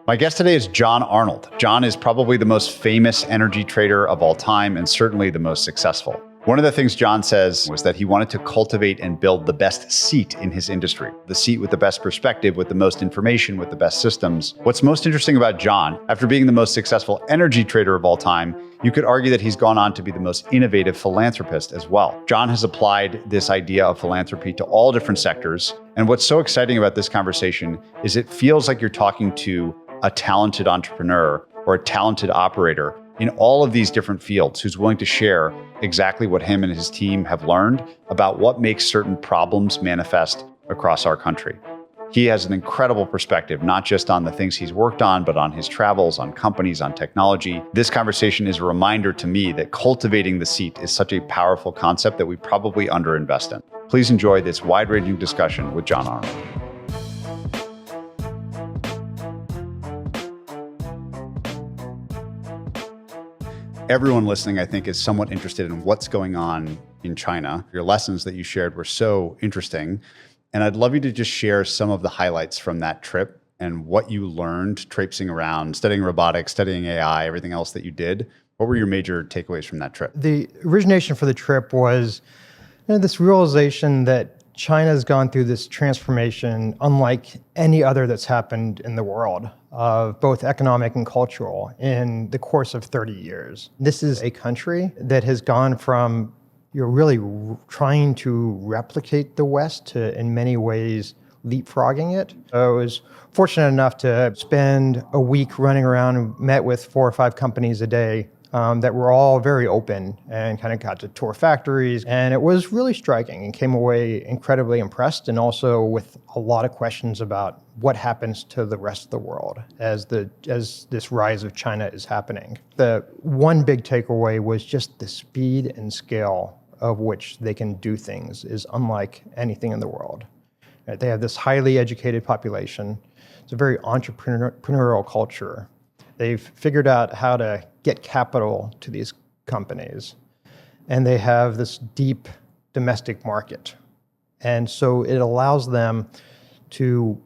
My guest today is John Arnold. John is probably the most famous energy trader of all time and certainly the most successful. One of the things John says was that he wanted to cultivate and build the best seat in his industry, the seat with the best perspective, with the most information, with the best systems. What's most interesting about John, after being the most successful energy trader of all time, you could argue that he's gone on to be the most innovative philanthropist as well. John has applied this idea of philanthropy to all different sectors. And what's so exciting about this conversation is it feels like you're talking to a talented entrepreneur or a talented operator in all of these different fields who's willing to share exactly what him and his team have learned about what makes certain problems manifest across our country. He has an incredible perspective, not just on the things he's worked on, but on his travels, on companies, on technology. This conversation is a reminder to me that cultivating the seat is such a powerful concept that we probably underinvest in. Please enjoy this wide-ranging discussion with John Arnold. Everyone listening, I think, is somewhat interested in what's going on in China. Your lessons that you shared were so interesting. And I'd love you to just share some of the highlights from that trip and what you learned traipsing around, studying robotics, studying AI, everything else that you did. What were your major takeaways from that trip? The origination for the trip was this realization that China's gone through this transformation unlike any other that's happened in the world, of both economic and cultural, in the course of 30 years. This is a country that has gone from really trying to replicate the West to, in many ways, leapfrogging it. I was fortunate enough to spend a week running around and met with 4 or 5 companies a day that were all very open and kind of got to tour factories. And it was really striking and came away incredibly impressed, and also with a lot of questions about what happens to the rest of the world as this rise of China is happening. The one big takeaway was just the speed and scale of which they can do things is unlike anything in the world. Right? They have this highly educated population. It's a very entrepreneurial culture. They've figured out how to get capital to these companies, and they have this deep domestic market. And so it allows them to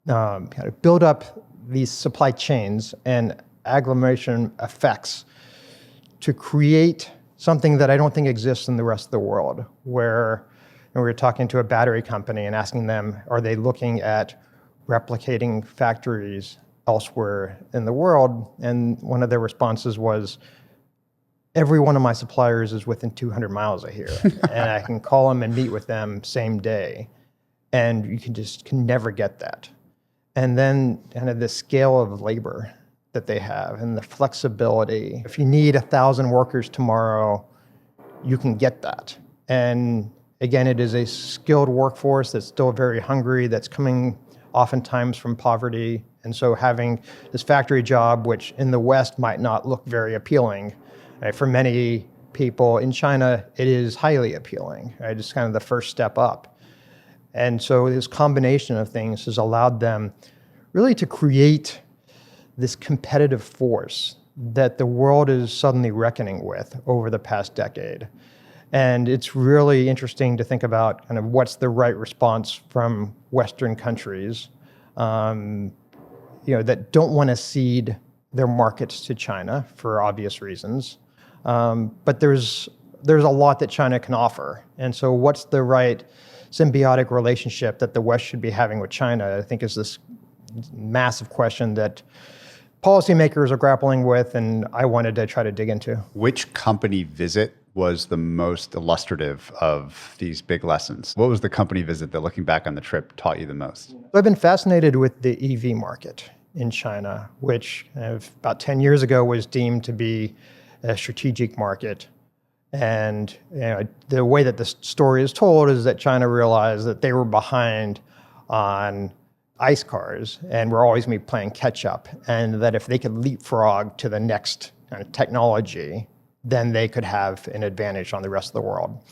kind of build up these supply chains and agglomeration effects to create something that I don't think exists in the rest of the world, where we were talking to a battery company and asking them, are they looking at replicating factories elsewhere in the world? And one of their responses was, every one of my suppliers is within 200 miles of here, and I can call them and meet with them same day, and you can never get that. And then kind of the scale of labor that they have and the flexibility. If you need 1,000 workers tomorrow, you can get that. And again, it is a skilled workforce that's still very hungry, that's coming oftentimes from poverty. And so having this factory job, which in the West might not look very appealing, right, for many people in China, it is highly appealing. Right? It's kind of the first step up. And so this combination of things has allowed them really to create this competitive force that the world is suddenly reckoning with over the past decade. And it's really interesting to think about kind of what's the right response from Western countries that don't want to cede their markets to China for obvious reasons. But there's a lot that China can offer. And so what's the right symbiotic relationship that the West should be having with China, I think, is this massive question that policymakers are grappling with, and I wanted to try to dig into. Which company visit was the most illustrative of these big lessons? What was the company visit that, looking back on the trip, taught you the most? I've been fascinated with the EV market in China, which about 10 years ago was deemed to be a strategic market. And the way that the story is told is that China realized that they were behind on ICE cars and were always going to be playing catch up, and that if they could leapfrog to the next kind of technology, then they could have an advantage on the rest of the world.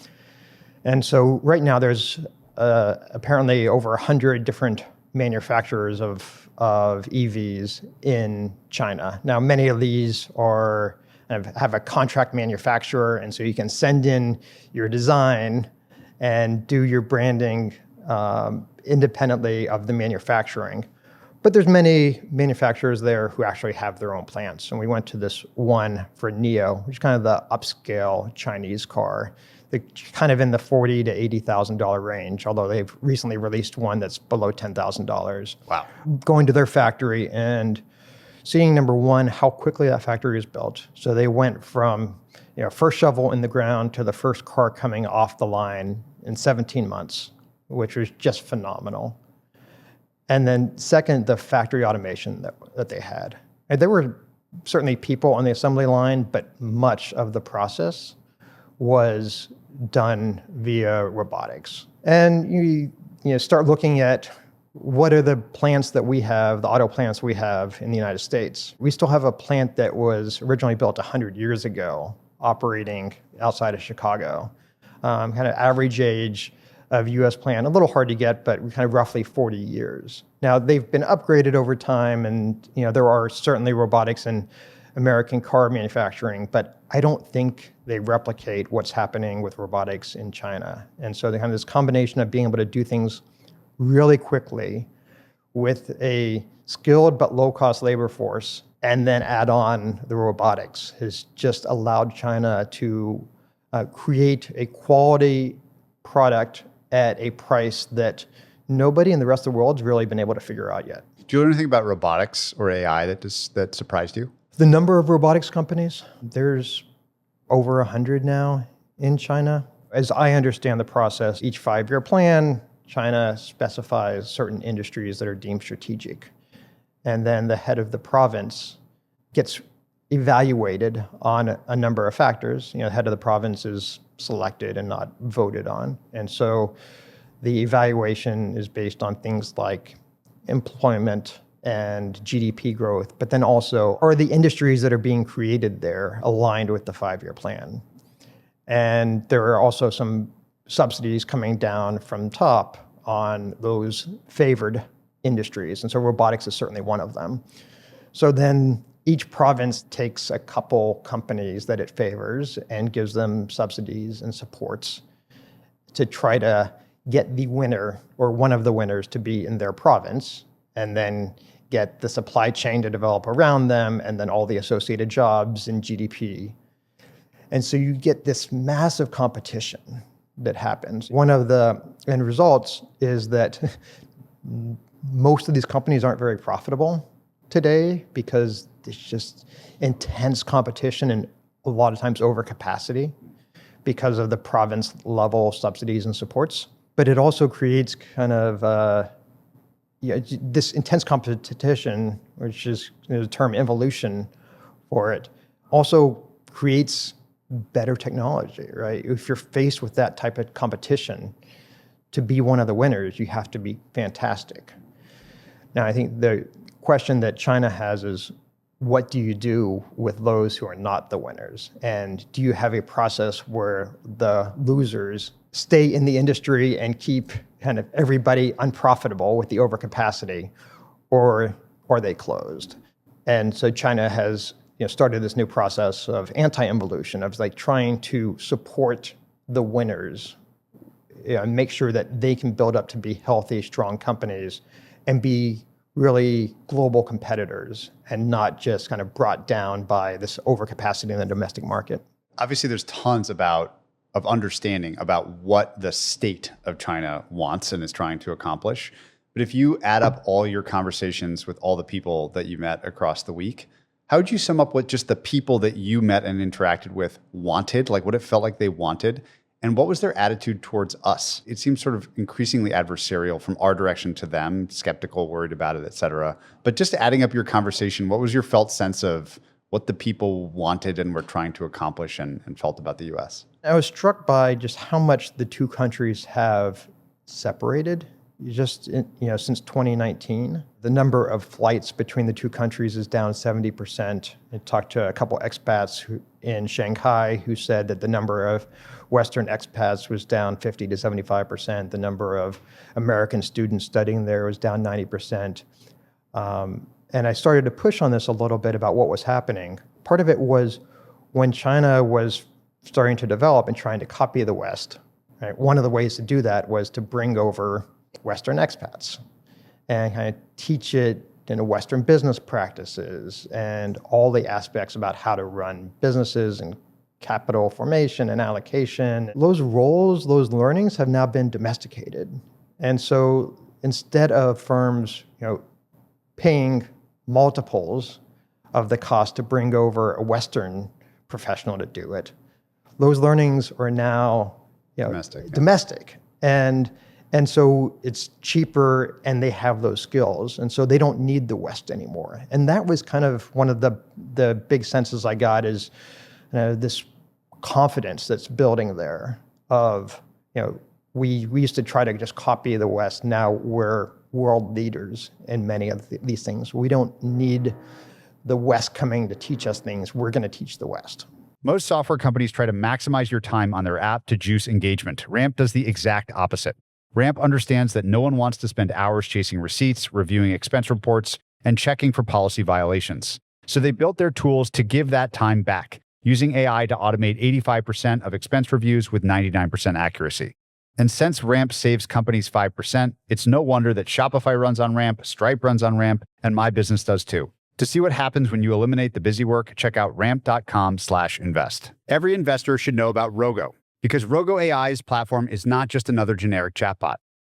And so right now there's apparently over 100 different manufacturers of EVs in China. Now, many of these have a contract manufacturer, and so you can send in your design and do your branding independently of the manufacturing. But there's many manufacturers there who actually have their own plants. And we went to this one for NIO, which is kind of the upscale Chinese car. They're kind of in the $40,000 to $80,000 range, although they've recently released one that's below $10,000. Wow. Going to their factory and seeing, number one, how quickly that factory is built. So they went from first shovel in the ground to the first car coming off the line in 17 months, which was just phenomenal. And then second, the factory automation that they had. And there were certainly people on the assembly line, but much of the process was done via robotics. And you start looking at what are the plants that we have, the auto plants we have in the United States. We still have a plant that was originally built 100 years ago, operating outside of Chicago. Kind of average age of US plant, a little hard to get, but kind of roughly 40 years. Now, they've been upgraded over time, and there are certainly robotics in American car manufacturing, but I don't think they replicate what's happening with robotics in China. And so they have this combination of being able to do things really quickly with a skilled but low-cost labor force, and then add on the robotics, has just allowed China to create a quality product at a price that nobody in the rest of the world has really been able to figure out yet. Do you learn anything about robotics or AI that surprised you? The number of robotics companies, there's over 100 now in China. As I understand the process, each 5-year plan, China specifies certain industries that are deemed strategic. And then the head of the province gets evaluated on a number of factors. The head of the province is selected and not voted on. And so the evaluation is based on things like employment and GDP growth, but then also are the industries that are being created there aligned with the 5-year plan? And there are also some subsidies coming down from top on those favored industries. And so robotics is certainly one of them. So then each province takes a couple companies that it favors and gives them subsidies and supports to try to get the winner or one of the winners to be in their province, and then get the supply chain to develop around them, and then all the associated jobs and GDP. And so you get this massive competition that happens. One of the end results is that most of these companies aren't very profitable today because there's just intense competition and a lot of times overcapacity because of the province level subsidies and supports. But it also creates kind of this intense competition, which is the term evolution for it, also creates better technology, right? If you're faced with that type of competition, to be one of the winners, you have to be fantastic. Now, I think the question that China has is, what do you do with those who are not the winners? And do you have a process where the losers stay in the industry and keep kind of everybody unprofitable with the overcapacity, or are they closed? And so China has started this new process of anti-involution, of like trying to support the winners and make sure that they can build up to be healthy, strong companies and be really global competitors and not just kind of brought down by this overcapacity in the domestic market. Obviously, there's tons of understanding about what the state of China wants and is trying to accomplish. But if you add up all your conversations with all the people that you met across the week, how would you sum up what just the people that you met and interacted with wanted, like what it felt like they wanted? And what was their attitude towards us? It seems sort of increasingly adversarial from our direction to them, skeptical, worried about it, et cetera. But just adding up your conversation, what was your felt sense of what the people wanted and were trying to accomplish and felt about the US? I was struck by just how much the two countries have separated. Just since 2019, the number of flights between the two countries is down 70%. I talked to a couple expats in Shanghai who said that the number of Western expats was down 50 to 75%. The number of American students studying there was down 90%. And I started to push on this a little bit about what was happening. Part of it was when China was starting to develop and trying to copy the West. Right? One of the ways to do that was to bring over Western expats and kind of teach it Western business practices and all the aspects about how to run businesses and capital formation and allocation. Those roles, those learnings have now been domesticated. And so instead of firms, paying multiples of the cost to bring over a Western professional to do it, those learnings are now domestic. And so it's cheaper and they have those skills. And so they don't need the West anymore. And that was kind of one of the big senses I got is this confidence that's building there of, we used to try to just copy the West. Now we're world leaders in many of these things. We don't need the West coming to teach us things. We're going to teach the West. Most software companies try to maximize your time on their app to juice engagement. Ramp does the exact opposite. Ramp understands that no one wants to spend hours chasing receipts, reviewing expense reports, and checking for policy violations. So they built their tools to give that time back, using AI to automate 85% of expense reviews with 99% accuracy. And since Ramp saves companies 5%, it's no wonder that Shopify runs on Ramp, Stripe runs on Ramp, and my business does too. To see what happens when you eliminate the busy work, check out ramp.com/invest. Every investor should know about Rogo, because Rogo AI's platform is not just another generic chatbot.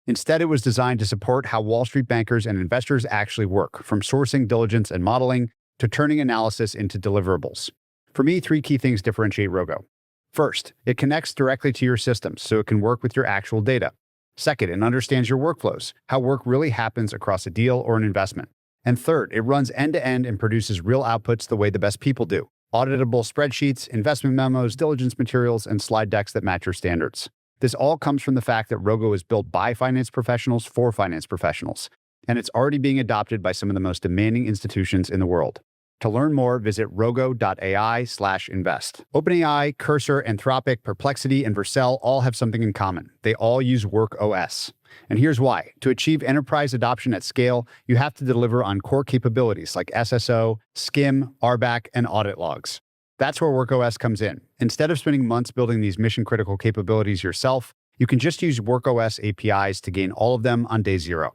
Instead, it was designed to support how Wall Street bankers and investors actually work, from sourcing, diligence, and modeling to turning analysis into deliverables. For me, 3 key things differentiate Rogo. First, it connects directly to your systems so it can work with your actual data. Second, it understands your workflows, how work really happens across a deal or an investment. And third, it runs end-to-end and produces real outputs the way the best people do. Auditable spreadsheets, investment memos, diligence materials, and slide decks that match your standards. This all comes from the fact that Rogo is built by finance professionals for finance professionals, and it's already being adopted by some of the most demanding institutions in the world. To learn more, visit rogo.ai/invest. OpenAI, Cursor, Anthropic, Perplexity, and Vercel all have something in common. They all use WorkOS. And here's why. To achieve enterprise adoption at scale, you have to deliver on core capabilities like SSO, SCIM, RBAC, and audit logs. That's where WorkOS comes in. Instead of spending months building these mission-critical capabilities yourself, you can just use WorkOS APIs to gain all of them on day 0.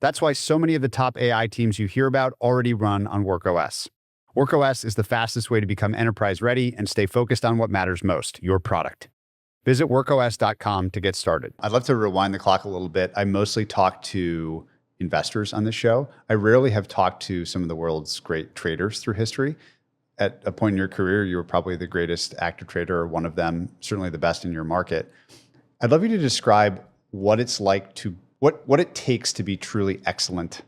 That's why so many of the top AI teams you hear about already run on WorkOS. WorkOS is the fastest way to become enterprise-ready and stay focused on what matters most, your product. Visit workos.com to get started. I'd love to rewind the clock a little bit. I mostly talk to investors on this show. I rarely have talked to some of the world's great traders through history. At a point in your career, you were probably the greatest active trader, or one of them, certainly the best in your market. I'd love you to describe what it's like to, what it takes to be truly excellent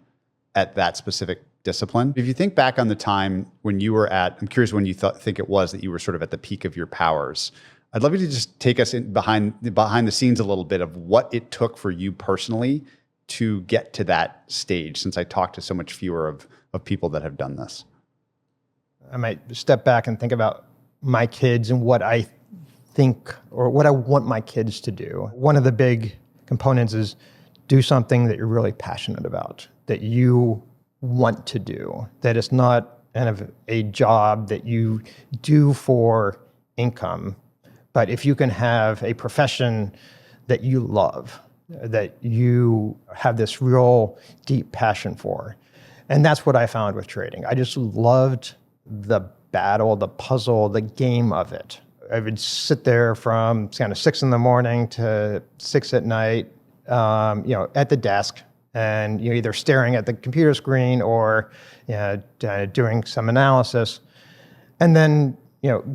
at that specific discipline. If you think back on the time when you were at, I'm curious when you think it was that you were sort of at the peak of your powers. I'd love you to just take us in behind the scenes a little bit of what it took for you personally to get to that stage, since I talked to so much fewer of people that have done this. I might step back and think about my kids and what I think or what I want my kids to do. One of the big components is do something that you're really passionate about, that you want to do, that it's not kind of a job that you do for income, but if you can have a profession that you love, that you have this real deep passion for. And that's what I found with trading. I just loved the battle, the puzzle, the game of it. I would sit there from kind of 6 a.m. to 6 p.m. At the desk, and you're either staring at the computer screen or doing some analysis, and then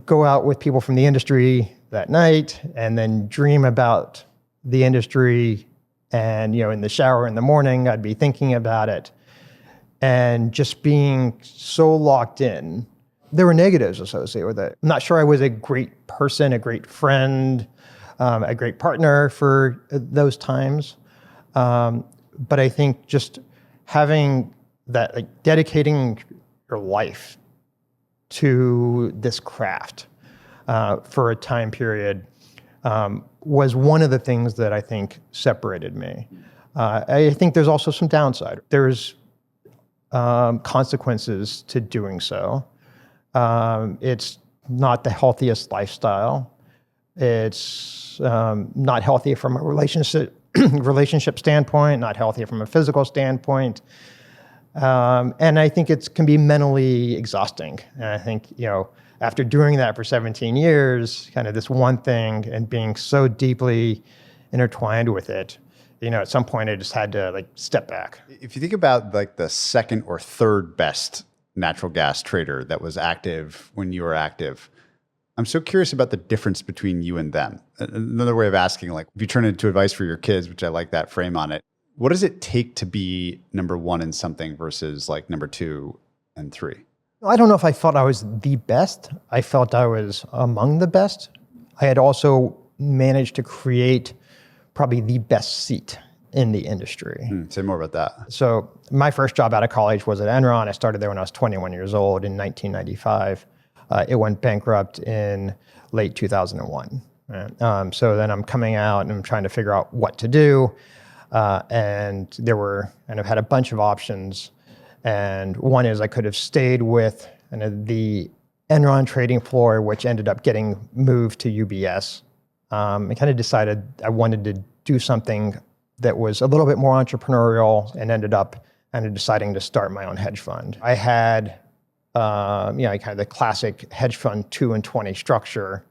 go out with people from the industry that night, and then dream about the industry. And in the shower in the morning, I'd be thinking about it, and just being so locked in. There were negatives associated with it. I'm not sure I was a great person, a great friend, a great partner for those times. But I think just having that, dedicating your life to this craft for a time period was one of the things that I think separated me. I think there's also some downside. There's consequences to doing so. It's not the healthiest lifestyle. It's not healthy from a relationship standpoint, not healthy from a physical standpoint. And I think it can be mentally exhausting. And I think, after doing that for 17 years, kind of this one thing and being so deeply intertwined with it, at some point I just had to step back. If you think about the second or third best natural gas trader that was active when you were active, I'm so curious about the difference between you and them. Another way of asking, if you turn it into advice for your kids, which I like that frame on it, what does it take to be number one in something versus number 2 and 3? I don't know if I felt I was the best. I felt I was among the best. I had also managed to create probably the best seat in the industry. Say more about that. So my first job out of college was at Enron. I started there when I was 21 years old in 1995. It went bankrupt in late 2001. So then I'm coming out and I'm trying to figure out what to do. And I've had a bunch of options. And one is I could have stayed with the Enron trading floor, which ended up getting moved to UBS. I kind of decided I wanted to do something that was a little bit more entrepreneurial and ended up deciding to start my own hedge fund. I had, kind of the classic hedge fund 2 and 20 structure.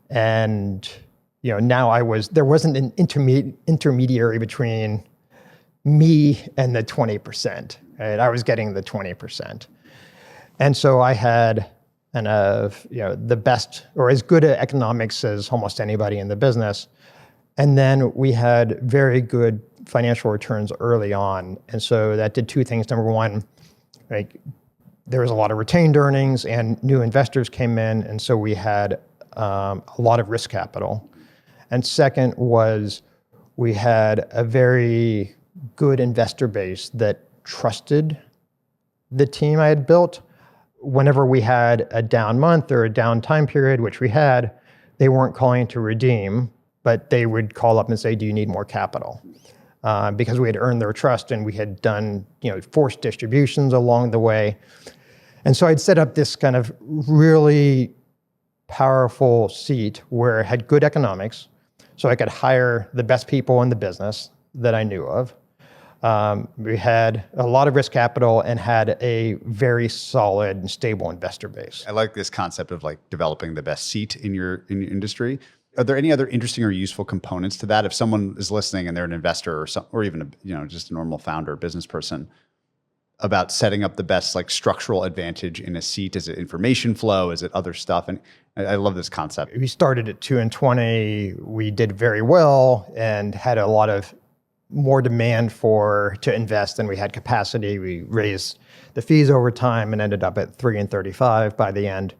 And, now there wasn't an intermediary between me and the 20%. Right? I was getting the 20%. And so I had the best or as good at economics as almost anybody in the business. And then we had very good financial returns early on. And so that did two things. Number one, there was a lot of retained earnings and new investors came in. And so we had a lot of risk capital. And second was we had a very good investor base that trusted the team I had built. Whenever we had a down month or a down time period, which we had, they weren't calling to redeem, but they would call up and say, do you need more capital? Because we had earned their trust and we had done forced distributions along the way. And so I'd set up this kind of really powerful seat where it had good economics, so I could hire the best people in the business that I knew of. We had a lot of risk capital and had a very solid and stable investor base. I like this concept of developing the best seat in your industry. Are there any other interesting or useful components to that? If someone is listening and they're an investor or even just a normal founder or business person, about setting up the best structural advantage in a seat? Is it information flow? Is it other stuff? And I love this concept. We started at 2 and 20. We did very well and had a lot of more demand to invest than we had capacity. We raised the fees over time and ended up at 3 and 35 by the end.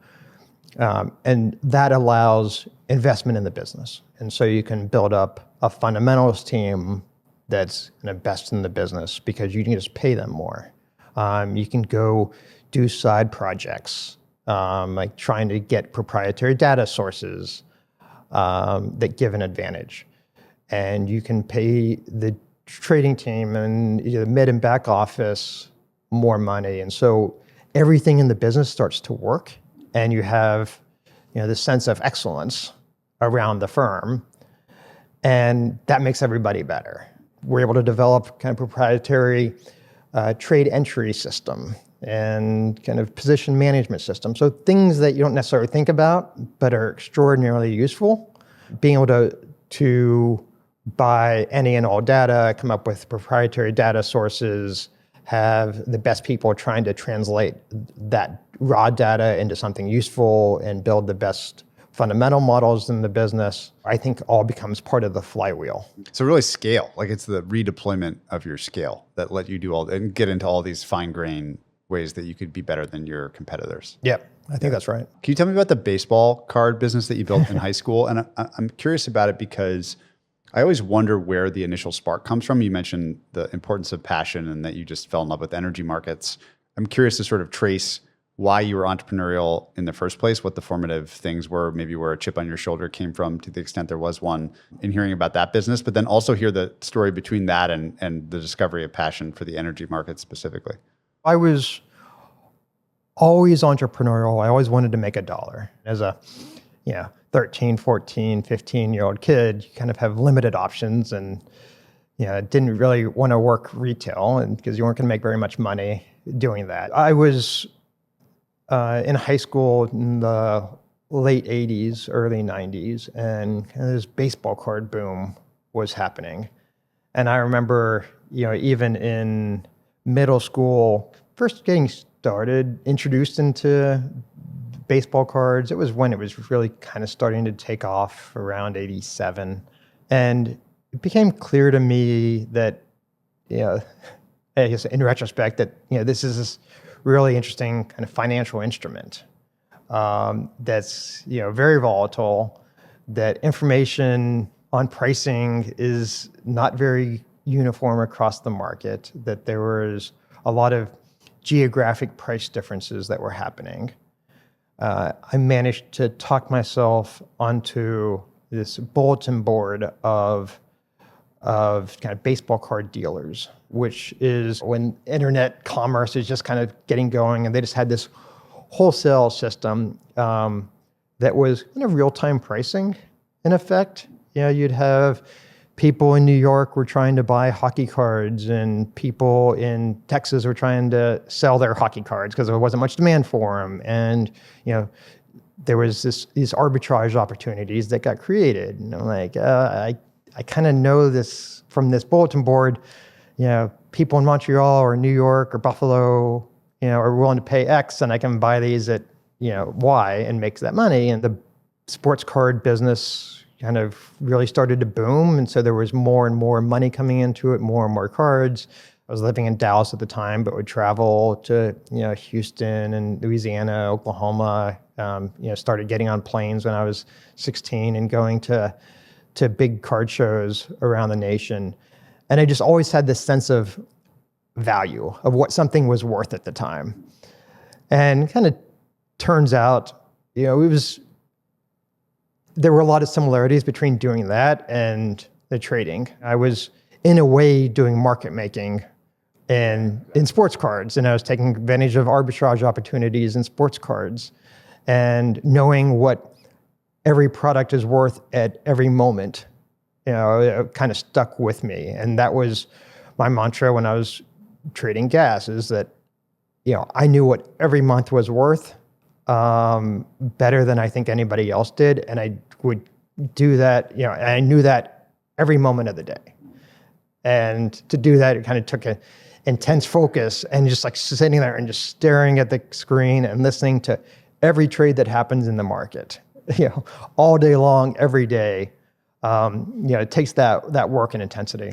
And that allows investment in the business. And so you can build up a fundamentals team that's best in the business because you can just pay them more. You can go do side projects, like trying to get proprietary data sources that give an advantage. And you can pay the trading team and the mid and back office more money. And so everything in the business starts to work and you have this sense of excellence around the firm. And that makes everybody better. We're able to develop kind of proprietary trade entry system and kind of position management system. So things that you don't necessarily think about, but are extraordinarily useful. Being able to buy any and all data, come up with proprietary data sources, have the best people trying to translate that raw data into something useful and build the best fundamental models in the business, I think all becomes part of the flywheel. So really scale, it's the redeployment of your scale that let you do all and get into all these fine grain ways that you could be better than your competitors. Yep, I think that's right. Can you tell me about the baseball card business that you built in high school? And I'm curious about it because I always wonder where the initial spark comes from. You mentioned the importance of passion and that you just fell in love with energy markets. I'm curious to sort of trace why you were entrepreneurial in the first place, what the formative things were, maybe where a chip on your shoulder came from to the extent there was one, in hearing about that business, but then also hear the story between that and the discovery of passion for the energy market specifically. I was always entrepreneurial. I always wanted to make a dollar. As a 13, 14, 15-year-old kid, you kind of have limited options and didn't really want to work retail and because you weren't going to make very much money doing that. I was in high school in the late 80s, early 90s, and this baseball card boom was happening. And I remember, even in middle school, first getting started, introduced into baseball cards. It was when it was really kind of starting to take off around 87. And it became clear to me that, I guess in retrospect, that, this is this really interesting kind of financial instrument that's, very volatile, that information on pricing is not very uniform across the market, that there was a lot of geographic price differences that were happening. I managed to talk myself onto this bulletin board of kind of baseball card dealers, which is when internet commerce is just kind of getting going, and they just had this wholesale system that was kind of real-time pricing in effect. You'd have people in New York were trying to buy hockey cards, and people in Texas were trying to sell their hockey cards because there wasn't much demand for them. And, there was these arbitrage opportunities that got created. And I'm like, I kind of know this from this bulletin board. People in Montreal or New York or Buffalo, are willing to pay X, and I can buy these at, Y and make that money. And the sports card business kind of really started to boom. And so there was more and more money coming into it, more and more cards. I was living in Dallas at the time, but would travel to, Houston and Louisiana, Oklahoma, started getting on planes when I was 16 and going to big card shows around the nation. And I just always had this sense of value of what something was worth at the time. And kind of turns out, there were a lot of similarities between doing that and the trading. I was, in a way, doing market making in sports cards, and I was taking advantage of arbitrage opportunities in sports cards and knowing what every product is worth at every moment. It kind of stuck with me. And that was my mantra when I was trading gas, is that, I knew what every month was worth better than I think anybody else did. And I would do that, and I knew that every moment of the day. And to do that, it kind of took an intense focus and just like sitting there and just staring at the screen and listening to every trade that happens in the market, all day long, every day. It takes that work and intensity.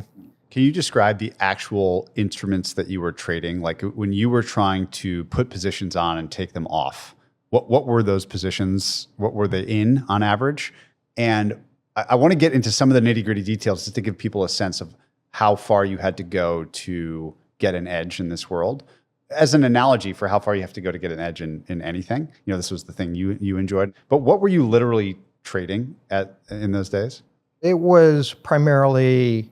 Can you describe the actual instruments that you were trading? Like when you were trying to put positions on and take them off, what were those positions? What were they in on average? And I want to get into some of the nitty-gritty details just to give people a sense of how far you had to go to get an edge in this world. As an analogy for how far you have to go to get an edge in anything, this was the thing you enjoyed. But what were you literally trading in those days? It was primarily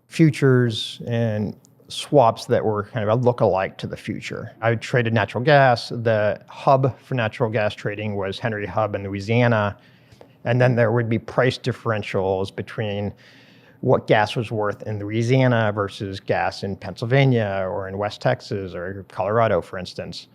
futures and swaps that were kind of a look-alike to the future. I traded natural gas. The hub for natural gas trading was Henry Hub in Louisiana. And then there would be price differentials between what gas was worth in Louisiana versus gas in Pennsylvania or in West Texas or Colorado, for instance.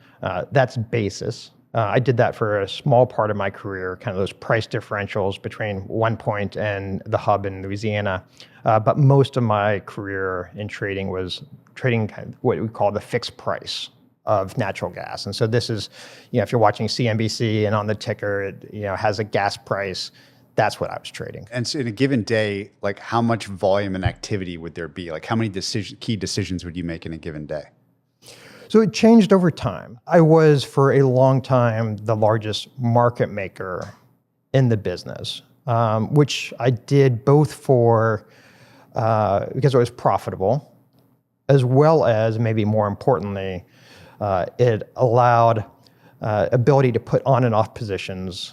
That's basis. I did that for a small part of my career, kind of those price differentials between one point and the hub in Louisiana. But most of my career in trading was trading kind of what we call the fixed price of natural gas. And so this is, if you're watching CNBC and on the ticker, it has a gas price. That's what I was trading. And so in a given day, like how much volume and activity would there be? Like how many key decisions would you make in a given day? So it changed over time. I was for a long time the largest market maker in the business, which I did both for because it was profitable, as well as maybe more importantly, it allowed ability to put on and off positions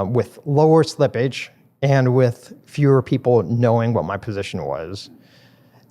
with lower slippage and with fewer people knowing what my position was.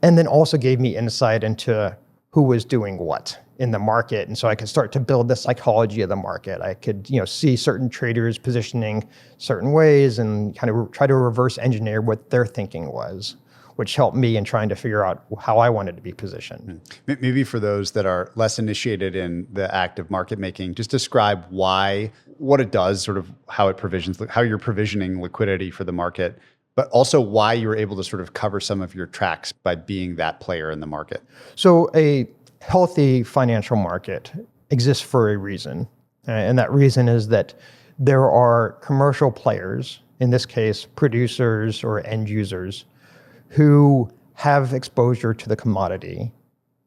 And then also gave me insight into who was doing what in the market. And so I could start to build the psychology of the market. I could, see certain traders positioning certain ways and kind of try to reverse engineer what their thinking was. which helped me in trying to figure out how I wanted to be positioned. Maybe for those that are less initiated in the act of market making, just describe what it does, sort of how you're provisioning liquidity for the market, but also why you were able to sort of cover some of your tracks by being that player in the market. So a healthy financial market exists for a reason. And that reason is that there are commercial players, in this case, producers or end users, who have exposure to the commodity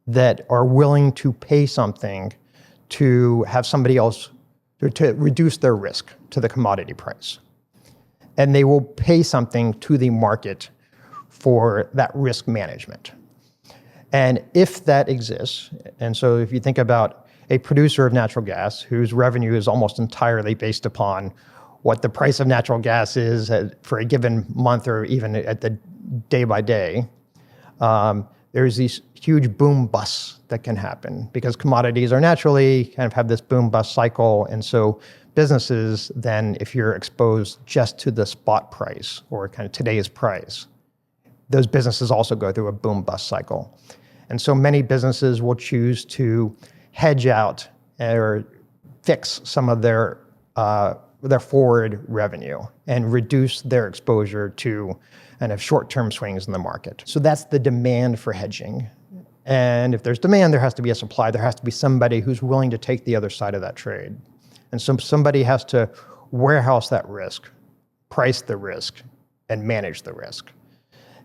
that are willing to pay something to have somebody else to reduce their risk to the commodity price. And they will pay something to the market for that risk management. And if that exists, and so if you think about a producer of natural gas whose revenue is almost entirely based upon what the price of natural gas is for a given month or even at the day by day, there's these huge boom busts that can happen because commodities are naturally kind of have this boom bust cycle. And so businesses then, if you're exposed just to the spot price or kind of today's price, those businesses also go through a boom bust cycle. And so many businesses will choose to hedge out or fix some of their forward revenue and reduce their exposure to kind of short-term swings in the market. So that's the demand for hedging. And if there's demand, there has to be a supply. There has to be somebody who's willing to take the other side of that trade. And so somebody has to warehouse that risk, price the risk, and manage the risk.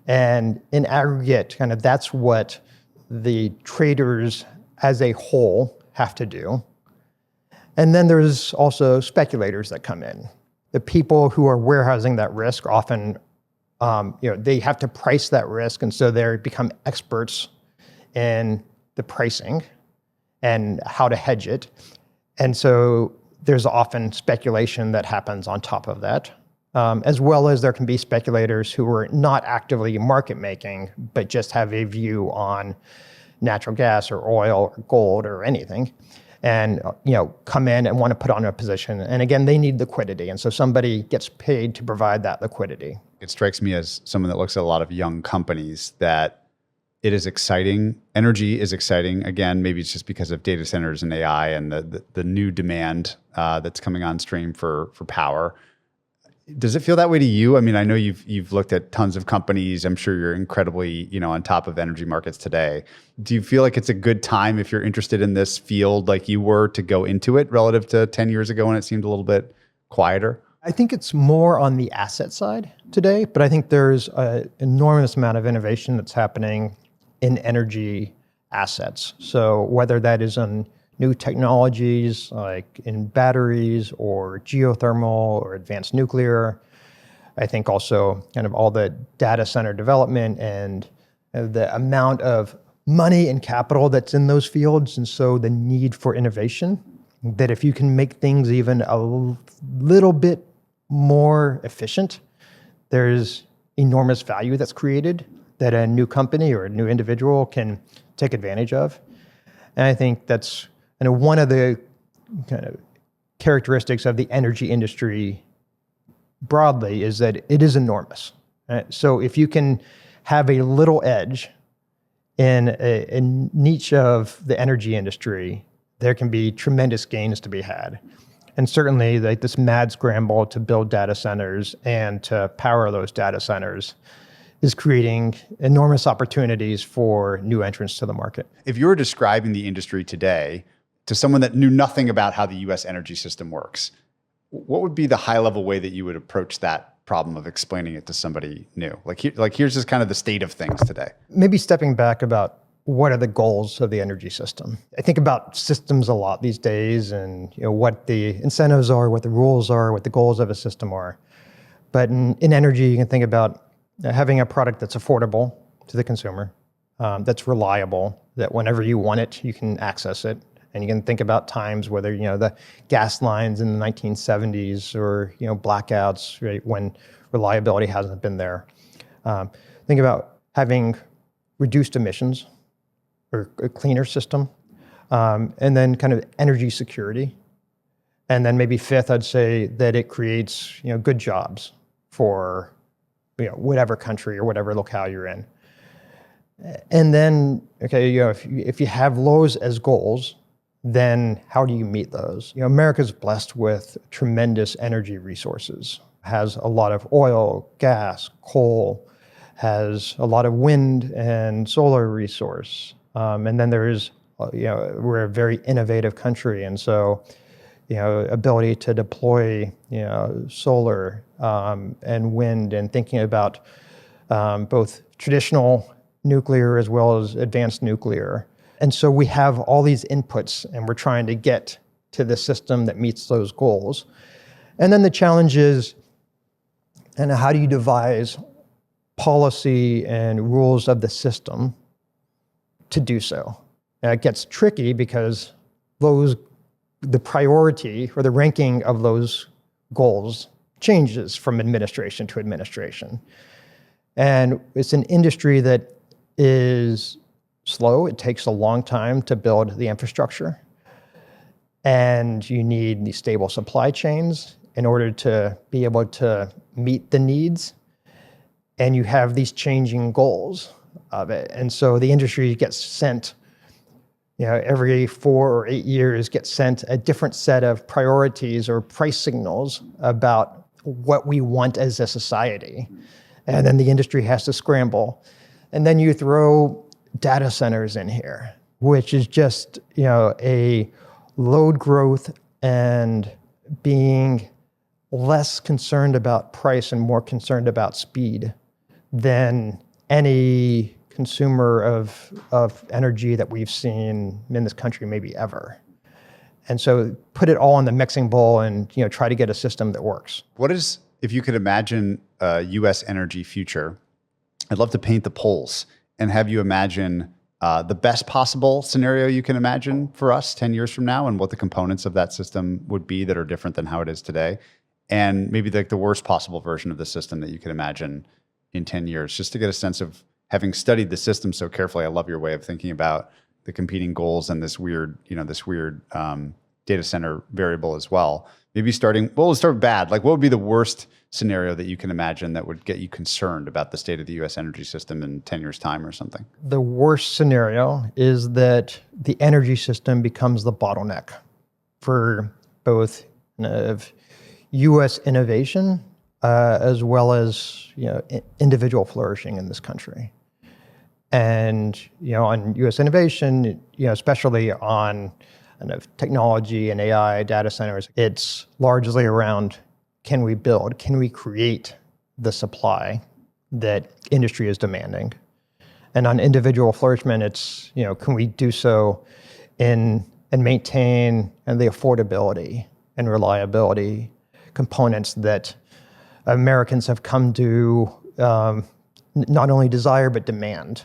And in aggregate, kind of that's what the traders as a whole have to do. And then there's also speculators that come in. The people who are warehousing that risk often, they have to price that risk, and so they become experts in the pricing and how to hedge it. And so there's often speculation that happens on top of that, as well as there can be speculators who are not actively market making, but just have a view on natural gas or oil or gold or anything, and come in and want to put on a position. And again, they need liquidity. And so somebody gets paid to provide that liquidity. It strikes me as someone that looks at a lot of young companies that it is exciting. Energy is exciting. Again, maybe it's just because of data centers and AI and the new demand that's coming on stream for power. Does it feel that way to you? I mean, I know you've looked at tons of companies. I'm sure you're incredibly, on top of energy markets today. Do you feel like it's a good time if you're interested in this field like you were to go into it relative to 10 years ago when it seemed a little bit quieter? I think it's more on the asset side today, but I think there's an enormous amount of innovation that's happening in energy assets. So whether that is on new technologies like in batteries or geothermal or advanced nuclear. I think also kind of all the data center development and the amount of money and capital that's in those fields. And so the need for innovation, that if you can make things even a little bit more efficient, there's enormous value that's created that a new company or a new individual can take advantage of. And I think that's one of the kind of characteristics of the energy industry broadly is that it is enormous. Right? So if you can have a little edge in a niche of the energy industry, there can be tremendous gains to be had. And certainly like this mad scramble to build data centers and to power those data centers is creating enormous opportunities for new entrants to the market. If you were describing the industry today to someone that knew nothing about how the US energy system works, what would be the high-level way that you would approach that problem of explaining it to somebody new? Here's just kind of the state of things today. Maybe stepping back about what are the goals of the energy system? I think about systems a lot these days and what the incentives are, what the rules are, what the goals of a system are. But in energy, you can think about having a product that's affordable to the consumer, that's reliable, that whenever you want it, you can access it. And you can think about times whether, the gas lines in the 1970s or, blackouts, right, when reliability hasn't been there. Think about having reduced emissions or a cleaner system, and then kind of energy security. And then maybe fifth, I'd say that it creates, good jobs for, whatever country or whatever locale you're in. And then, okay, if you have those as goals, then how do you meet those? America's blessed with tremendous energy resources, has a lot of oil, gas, coal, has a lot of wind and solar resource. And then there's, we're a very innovative country. And so, ability to deploy, solar and wind, and thinking about both traditional nuclear as well as advanced nuclear. And so we have all these inputs, and we're trying to get to the system that meets those goals. And then the challenge is, and how do you devise policy and rules of the system to do so? Now, it gets tricky because the priority or the ranking of those goals changes from administration to administration. And it's an industry that is slow. It takes a long time to build the infrastructure. And you need these stable supply chains in order to be able to meet the needs. And you have these changing goals of it. And so the industry gets sent, every 4 or 8 years gets sent a different set of priorities or price signals about what we want as a society. And then the industry has to scramble. And then you throw data centers in here, which is just, a load growth and being less concerned about price and more concerned about speed than any consumer of energy that we've seen in this country maybe ever. And so put it all in the mixing bowl and try to get a system that works. What is, if you could imagine a U.S. energy future, I'd love to paint the poles and have you imagine the best possible scenario you can imagine for us 10 years from now, and what the components of that system would be that are different than how it is today. And maybe the worst possible version of the system that you can imagine in 10 years, just to get a sense of, having studied the system so carefully. I love your way of thinking about the competing goals and this weird data center variable as well. Maybe we'll start bad. Like, what would be the worst scenario that you can imagine that would get you concerned about the state of the U.S. energy system in 10 years' time or something? The worst scenario is that the energy system becomes the bottleneck for both U.S. innovation as well as individual flourishing in this country. And on U.S. innovation, especially on technology and AI data centers, it's largely around, can we create the supply that industry is demanding? And on individual flourishment, it's, can we do so and maintain the affordability and reliability components that Americans have come to not only desire, but demand.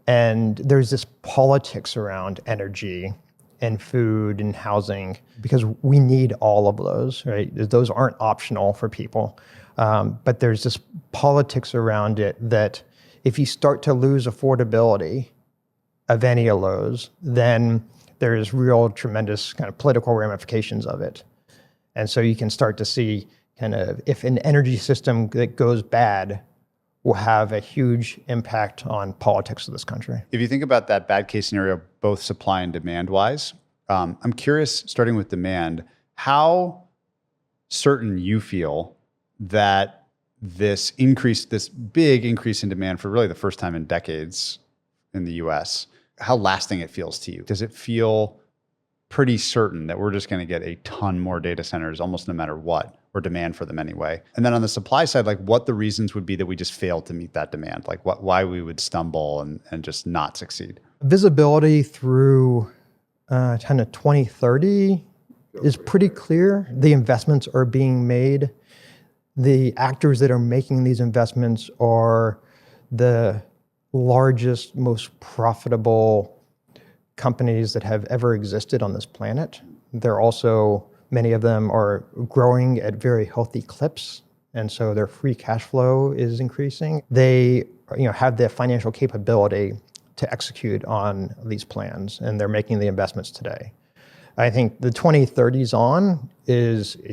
And there's this politics around energy and food and housing, because we need all of those, right? Those aren't optional for people. But there's this politics around it that if you start to lose affordability of any of those, then there's real tremendous kind of political ramifications of it. And so you can start to see if an energy system that goes bad will have a huge impact on politics of this country. If you think about that bad case scenario, both supply and demand wise, I'm curious, starting with demand, how certain you feel that this big increase in demand for really the first time in decades in the US, how lasting it feels to you. Does it feel pretty certain that we're just going to get a ton more data centers almost no matter what, or demand for them anyway? And then on the supply side, like what the reasons would be that we just failed to meet that demand, like why we would stumble and just not succeed? Visibility through kind of 2030 is pretty clear. The investments are being made. The actors that are making these investments are the largest, most profitable companies that have ever existed on this planet. They're also, many of them are growing at very healthy clips, and so their free cash flow is increasing. They have the financial capability to execute on these plans, and they're making the investments today. I think the 2030s on is a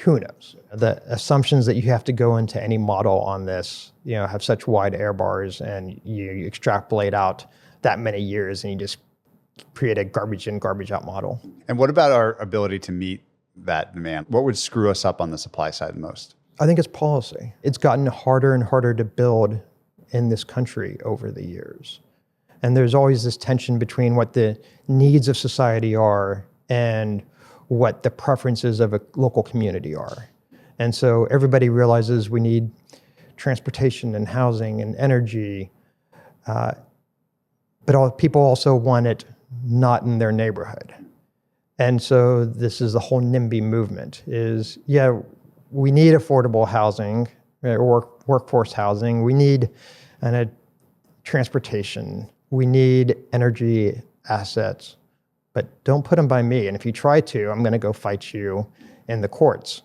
who knows? The assumptions that you have to go into any model on this, have such wide error bars, and you extrapolate out that many years and you just create a garbage in, garbage out model. And what about our ability to meet that demand? What would screw us up on the supply side the most? I think it's policy. It's gotten harder and harder to build in this country over the years. And there's always this tension between what the needs of society are and what the preferences of a local community are. And so everybody realizes we need transportation and housing and energy, but people also want it not in their neighborhood. And so this is the whole NIMBY movement is, we need affordable housing or workforce housing. We need transportation. We need energy assets, but don't put them by me. And if you try to, I'm going to go fight you in the courts.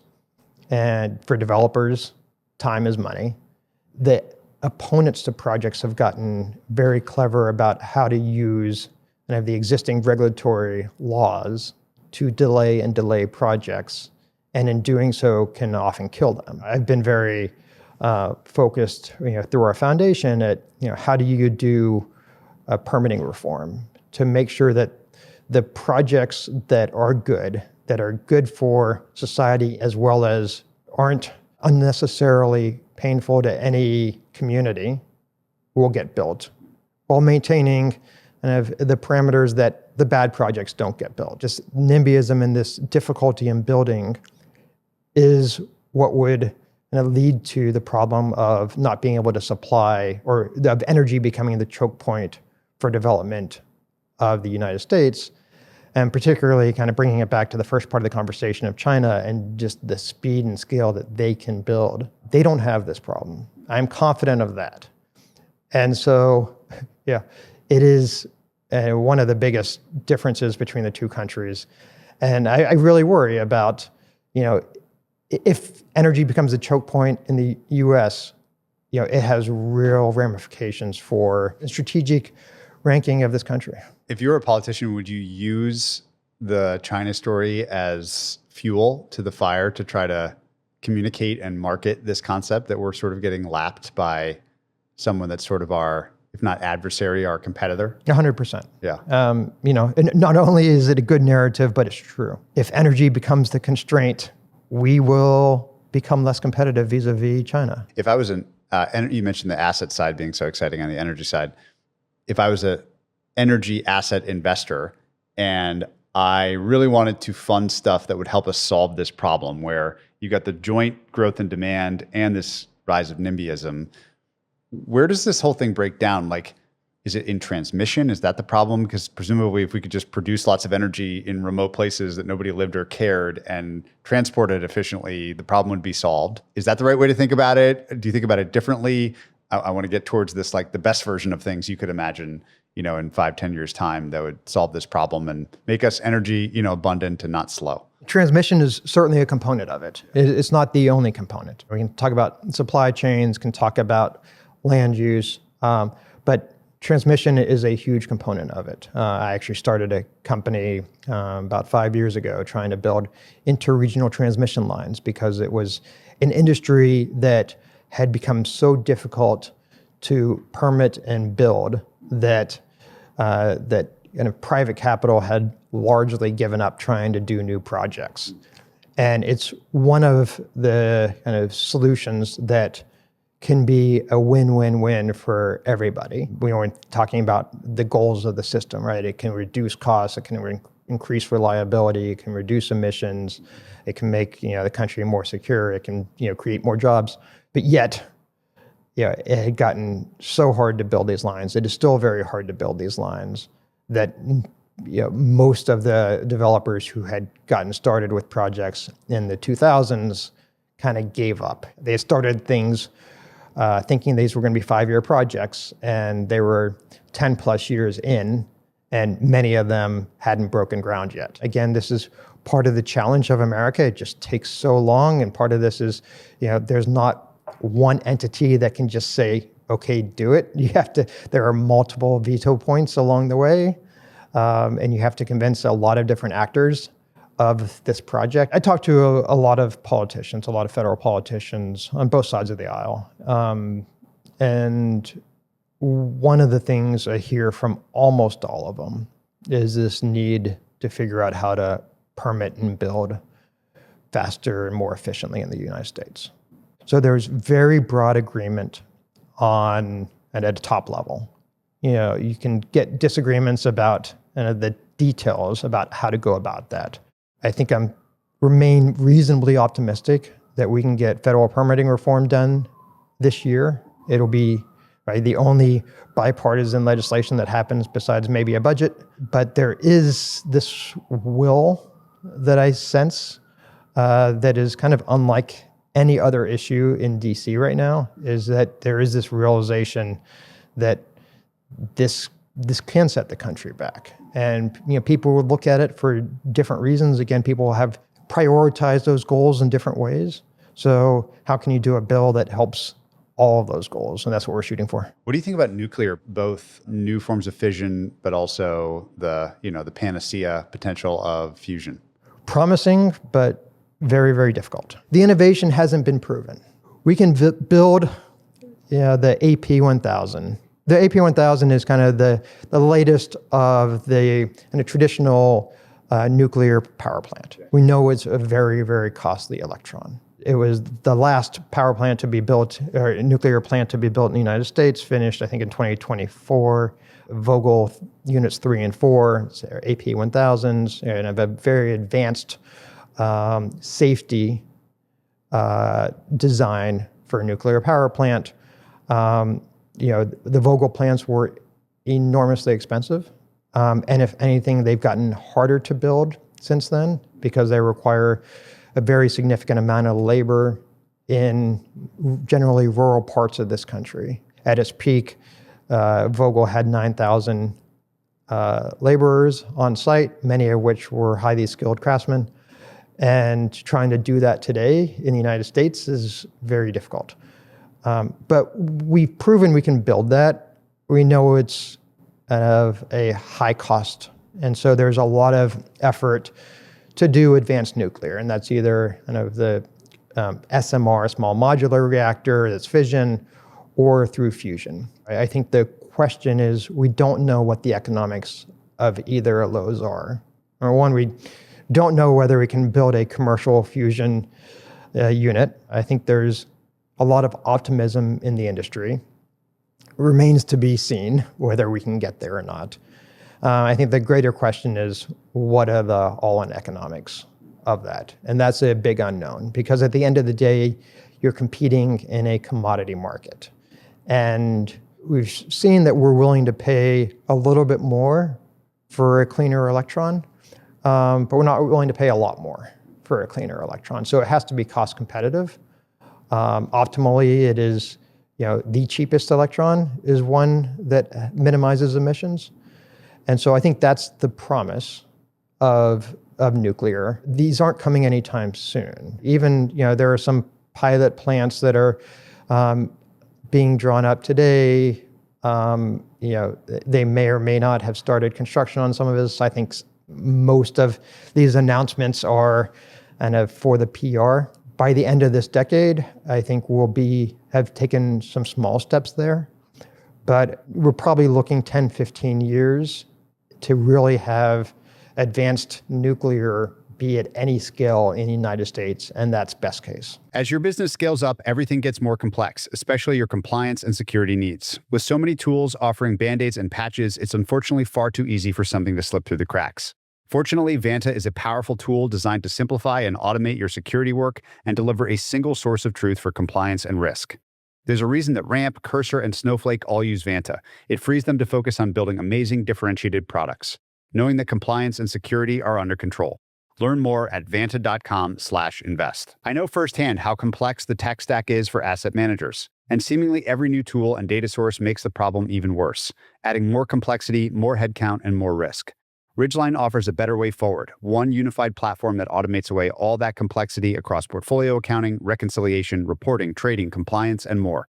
And for developers, time is money. The opponents to projects have gotten very clever about how to use and have the existing regulatory laws to delay projects, and in doing so can often kill them. I've been very focused, through our foundation at, how do you do permitting reform to make sure that the projects that are good for society as well as aren't unnecessarily painful to any community will get built while maintaining the parameters that the bad projects don't get built. Just NIMBYism and this difficulty in building is what would lead to the problem of not being able to supply, or of energy becoming the choke point for development of the United States, and particularly kind of bringing it back to the first part of the conversation of China and just the speed and scale that they can build. They don't have this problem. I'm confident of that. And so, it is one of the biggest differences between the two countries. And I really worry about, if energy becomes a choke point in the US, it has real ramifications for the strategic ranking of this country. If you were a politician, would you use the China story as fuel to the fire to try to communicate and market this concept that we're sort of getting lapped by someone that's sort of our, if not adversary, our competitor? 100%. Yeah. And not only is it a good narrative, but it's true. If energy becomes the constraint, we will become less competitive vis-a-vis China. If I was you mentioned the asset side being so exciting on the energy side. If I was an energy asset investor and I really wanted to fund stuff that would help us solve this problem where you got the joint growth and demand and this rise of NIMBYism, where does this whole thing break down? Like, is it in transmission? Is that the problem? Because presumably if we could just produce lots of energy in remote places that nobody lived or cared and transport it efficiently, the problem would be solved. Is that the right way to think about it? Do you think about it differently? I want to get towards this, like the best version of things you could imagine, in 5-10 years time that would solve this problem and make us energy, abundant and not slow. Transmission is certainly a component of it. It's not the only component. We can talk about supply chains, can talk about land use, but transmission is a huge component of it. I actually started a company about 5 years ago trying to build interregional transmission lines because it was an industry that had become so difficult to permit and build that private capital had largely given up trying to do new projects. And it's one of the kind of solutions that can be a win-win-win for everybody. We were talking about the goals of the system, right? It can reduce costs, it can increase reliability, it can reduce emissions, it can make the country more secure, it can create more jobs. But yet, it had gotten so hard to build these lines. It is still very hard to build these lines that most of the developers who had gotten started with projects in the 2000s kind of gave up. They started things thinking these were going to be 5-year projects, and they were 10 plus years in, and many of them hadn't broken ground yet. Again, this is part of the challenge of America. It just takes so long, and part of this is, there's not one entity that can just say, okay, do it. There are multiple veto points along the way, and you have to convince a lot of different actors of this project. I talked to a lot of politicians, a lot of federal politicians on both sides of the aisle. And one of the things I hear from almost all of them is this need to figure out how to permit and build faster and more efficiently in the United States. So there's very broad agreement and at a top level. You can get disagreements about the details about how to go about that. I think I remain reasonably optimistic that we can get federal permitting reform done this year. It'll be the only bipartisan legislation that happens besides maybe a budget. But there is this will that I sense that is kind of unlike any other issue in DC right now, is that there is this realization that this can set the country back. And people will look at it for different reasons. Again, people have prioritized those goals in different ways. So how can you do a bill that helps all of those goals? And that's what we're shooting for. What do you think about nuclear, both new forms of fission, but also the panacea potential of fusion? Promising, but very, very difficult. The innovation hasn't been proven. We can build the AP1000. The AP1000 is kind of the latest of the traditional nuclear power plant. We know it's a very, very costly electron. It was the last power plant to be built, or nuclear plant to be built in the United States, finished, I think, in 2024. Vogtle units 3 and 4, AP1000s, and have a very advanced safety design for a nuclear power plant. The Vogtle plants were enormously expensive. And if anything, they've gotten harder to build since then because they require a very significant amount of labor in generally rural parts of this country. At its peak, Vogtle had 9,000 laborers on site, many of which were highly skilled craftsmen. And trying to do that today in the United States is very difficult. But we've proven we can build that. We know it's of a high cost. And so there's a lot of effort to do advanced nuclear. And that's either the SMR, small modular reactor, that's fission, or through fusion. I think the question is, we don't know what the economics of either of those are. Number one, we don't know whether we can build a commercial fusion unit. I think there's a lot of optimism in the industry. It remains to be seen whether we can get there or not. I think the greater question is, what are the all-in economics of that? And that's a big unknown, because at the end of the day, you're competing in a commodity market. And we've seen that we're willing to pay a little bit more for a cleaner electron, but we're not willing to pay a lot more for a cleaner electron. So it has to be cost competitive. Optimally, it is, the cheapest electron is one that minimizes emissions. And so I think that's the promise of nuclear. These aren't coming anytime soon. Even, there are some pilot plants that are being drawn up today. They may or may not have started construction on some of this. I think most of these announcements are for the PR. By the end of this decade, I think we'll have taken some small steps there. But we're probably looking 10, 15 years to really have advanced nuclear be at any scale in the United States, and that's best case. As your business scales up, everything gets more complex, especially your compliance and security needs. With so many tools offering band-aids and patches, it's unfortunately far too easy for something to slip through the cracks. Fortunately, Vanta is a powerful tool designed to simplify and automate your security work and deliver a single source of truth for compliance and risk. There's a reason that Ramp, Cursor, and Snowflake all use Vanta. It frees them to focus on building amazing, differentiated products, knowing that compliance and security are under control. Learn more at vanta.com/invest. I know firsthand how complex the tech stack is for asset managers, and seemingly every new tool and data source makes the problem even worse, adding more complexity, more headcount, and more risk. Ridgeline offers a better way forward, one unified platform that automates away all that complexity across portfolio accounting, reconciliation, reporting, trading, compliance, and more,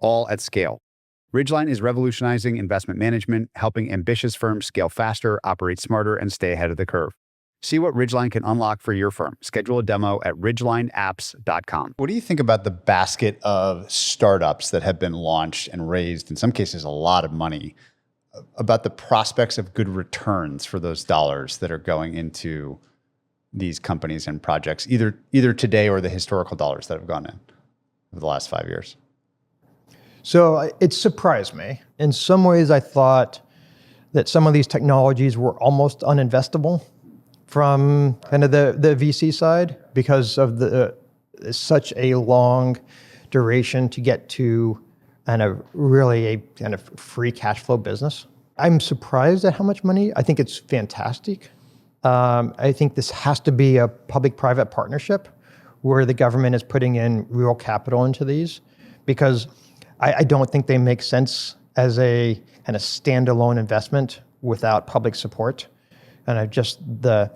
all at scale. Ridgeline is revolutionizing investment management, helping ambitious firms scale faster, operate smarter, and stay ahead of the curve. See what Ridgeline can unlock for your firm. Schedule a demo at ridgelineapps.com. What do you think about the basket of startups that have been launched and raised, in some cases, a lot of money, about the prospects of good returns for those dollars that are going into these companies and projects, either today or the historical dollars that have gone in over the last 5 years? So it surprised me. In some ways, I thought that some of these technologies were almost uninvestable from kind of the VC side because of such a long duration to get to kind of really a kind of free cash flow business. I'm surprised at how much money. I think it's fantastic. I think this has to be a public-private partnership where the government is putting in real capital into these, because I don't think they make sense as a kind of standalone investment without public support. And just the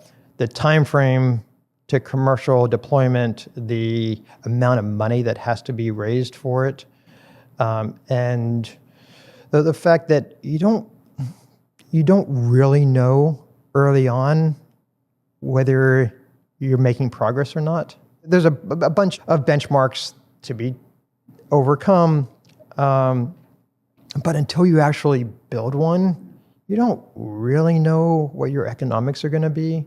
time frame to commercial deployment, the amount of money that has to be raised for it, and the fact that you don't really know early on whether you're making progress or not. There's a bunch of benchmarks to be overcome, but until you actually build one, you don't really know what your economics are going to be,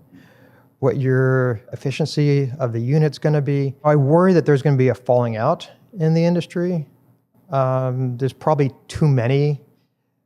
what your efficiency of the unit's going to be. I worry that there's going to be a falling out in the industry. There's probably too many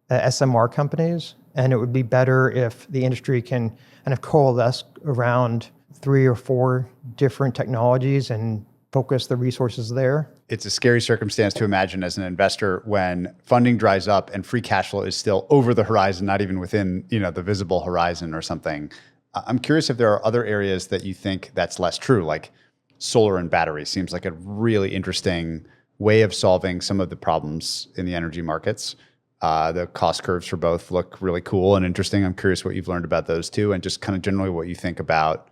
SMR companies, and it would be better if the industry can kind of coalesce around 3 or 4 different technologies and focus the resources there. It's a scary circumstance to imagine as an investor when funding dries up and free cash flow is still over the horizon, not even within, the visible horizon or something. I'm curious if there are other areas that you think that's less true, like solar and battery seems like a really interesting way of solving some of the problems in the energy markets. The cost curves for both look really cool and interesting. I'm curious what you've learned about those two and just kind of generally what you think about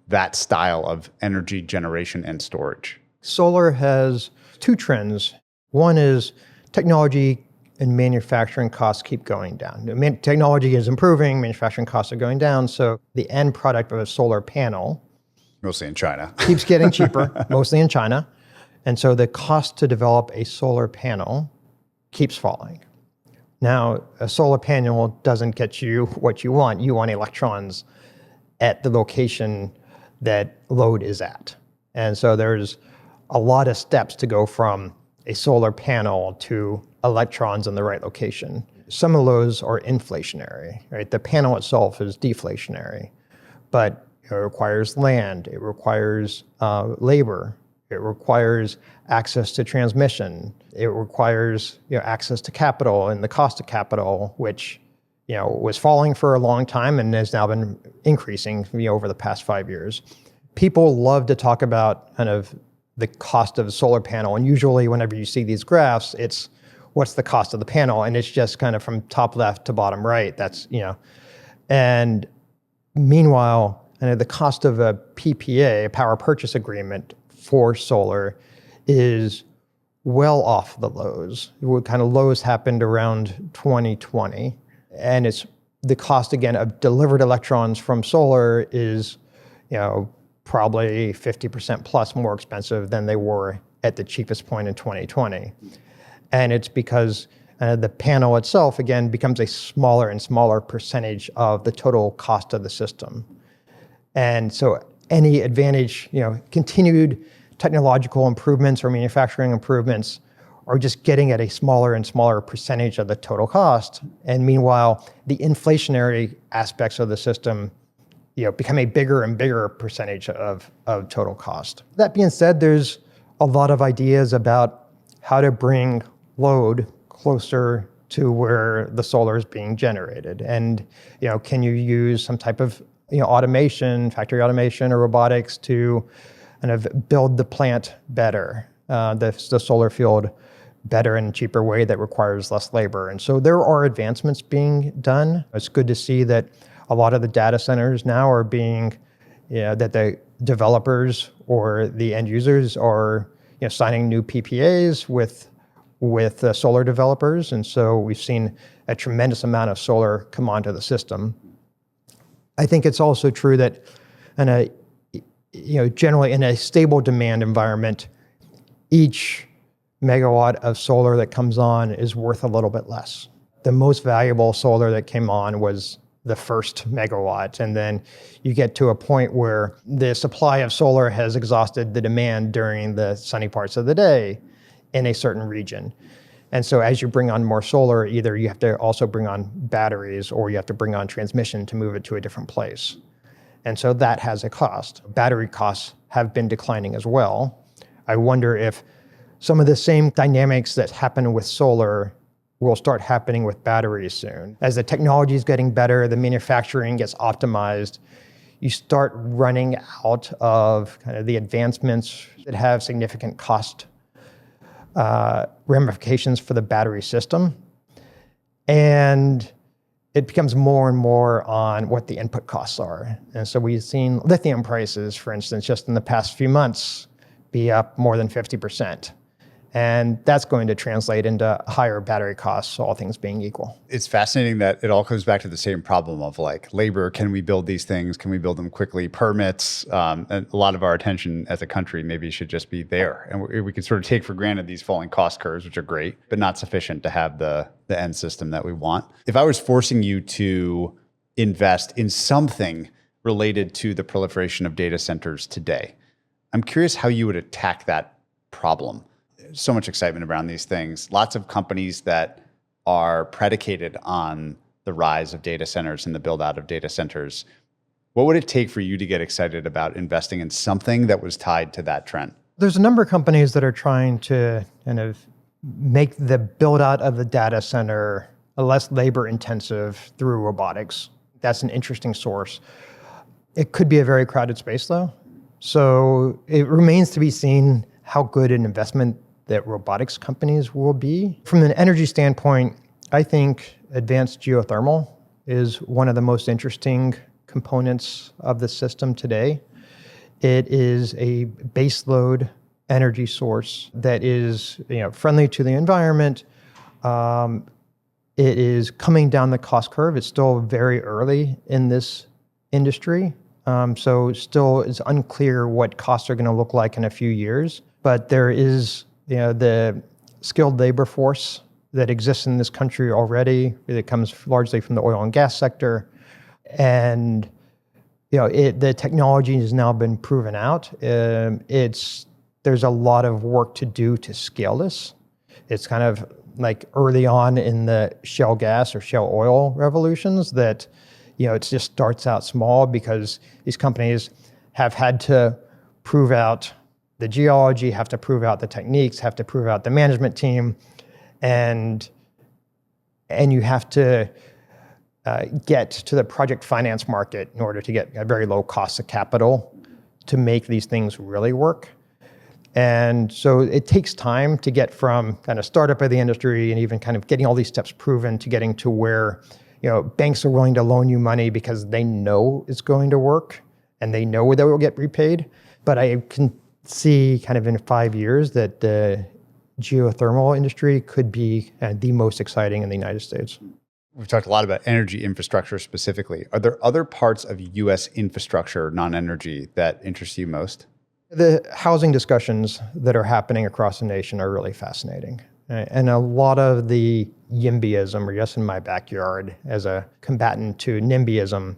that style of energy generation and storage. Solar has 2 trends. One is technology and manufacturing costs keep going down. Technology is improving, manufacturing costs are going down, so the end product of a solar panel, mostly in China, keeps getting cheaper, mostly in China. And so the cost to develop a solar panel keeps falling. Now, a solar panel doesn't get you what you want. You want electrons at the location that load is at. And so there's a lot of steps to go from a solar panel to electrons in the right location. Some of those are inflationary, right? The panel itself is deflationary, but it requires land, it requires labor, it requires access to transmission, it requires access to capital and the cost of capital, which was falling for a long time and has now been increasing over the past 5 years. People love to talk about kind of the cost of a solar panel, and usually whenever you see these graphs, it's what's the cost of the panel, and it's just kind of from top left to bottom right. That's and meanwhile, the cost of a PPA, a power purchase agreement for solar, is well off the lows. What kind of lows happened around 2020, and it's the cost again of delivered electrons from solar is, probably 50% plus more expensive than they were at the cheapest point in 2020. And it's because the panel itself, again, becomes a smaller and smaller percentage of the total cost of the system. And so any advantage, continued technological improvements or manufacturing improvements are just getting at a smaller and smaller percentage of the total cost. And meanwhile, the inflationary aspects of the system become a bigger and bigger percentage of total cost. That being said, there's a lot of ideas about how to bring load closer to where the solar is being generated. And, can you use some type of, automation, factory automation or robotics to kind of build the plant better, the solar field better and cheaper way that requires less labor. And so there are advancements being done. It's good to see that a lot of the data centers now are being, that the developers or the end users are, signing new PPAs with solar developers. And so we've seen a tremendous amount of solar come onto the system. I think it's also true that generally in a stable demand environment, each megawatt of solar that comes on is worth a little bit less. The most valuable solar that came on was the first megawatt. And then you get to a point where the supply of solar has exhausted the demand during the sunny parts of the day in a certain region. And so as you bring on more solar, either you have to also bring on batteries or you have to bring on transmission to move it to a different place. And so that has a cost. Battery costs have been declining as well. I wonder if some of the same dynamics that happen with solar will start happening with batteries soon. As the technology is getting better, the manufacturing gets optimized, you start running out of kind of the advancements that have significant cost ramifications for the battery system. And it becomes more and more on what the input costs are. And so we've seen lithium prices, for instance, just in the past few months, be up more than 50%. And that's going to translate into higher battery costs, all things being equal. It's fascinating that it all comes back to the same problem of like labor. Can we build these things? Can we build them quickly? Permits. And a lot of our attention as a country maybe should just be there. And we can sort of take for granted these falling cost curves, which are great, but not sufficient to have the end system that we want. If I was forcing you to invest in something related to the proliferation of data centers today, I'm curious how you would attack that problem. So much excitement around these things. Lots of companies that are predicated on the rise of data centers and the build out of data centers. What would it take for you to get excited about investing in something that was tied to that trend? There's a number of companies that are trying to kind of make the build out of the data center less labor intensive through robotics. That's an interesting source. It could be a very crowded space though. So it remains to be seen how good an investment that robotics companies will be. From an energy standpoint, I think advanced geothermal is one of the most interesting components of the system today. It is a baseload energy source that is friendly to the environment. It is coming down the cost curve. It's still very early in this industry. So still it's unclear what costs are going to look like in a few years. But there is the skilled labor force that exists in this country already. It comes largely from the oil and gas sector. And the technology has now been proven out. There's a lot of work to do to scale this. It's kind of like early on in the shale gas or shale oil revolutions that it just starts out small because these companies have had to prove out the geology, have to prove out the techniques, have to prove out the management team, and you have to get to the project finance market in order to get a very low cost of capital to make these things really work. And so it takes time to get from kind of startup of the industry and even kind of getting all these steps proven to getting to where banks are willing to loan you money because they know it's going to work and they know that it will get repaid. But I can see kind of in 5 years that the geothermal industry could be the most exciting in the United States. We've talked a lot about energy infrastructure specifically. Are there other parts of U.S. infrastructure, non-energy, that interest you most? The housing discussions that are happening across the nation are really fascinating. And a lot of the YIMBYism, or yes in my backyard, as a combatant to NIMBYism,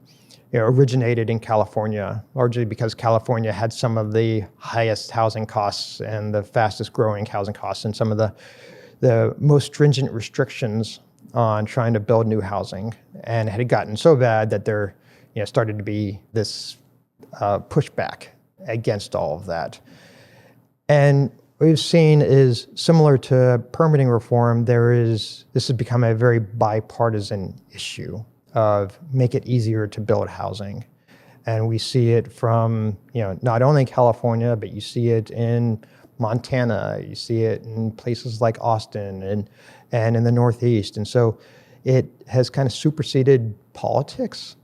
originated in California, largely because California had some of the highest housing costs and the fastest growing housing costs and some of the most stringent restrictions on trying to build new housing. And it had gotten so bad that there started to be this pushback against all of that. And what we've seen is similar to permitting reform, this has become a very bipartisan issue of make it easier to build housing. And we see it from, not only California, but you see it in Montana, you see it in places like Austin and in the Northeast. And so it has kind of superseded politics.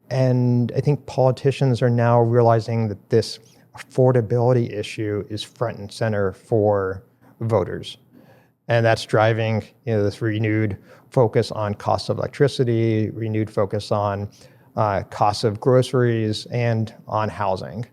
And I think politicians are now realizing that this affordability issue is front and center for voters. And that's driving this renewed focus on cost of electricity, renewed focus on costs of groceries, and on housing.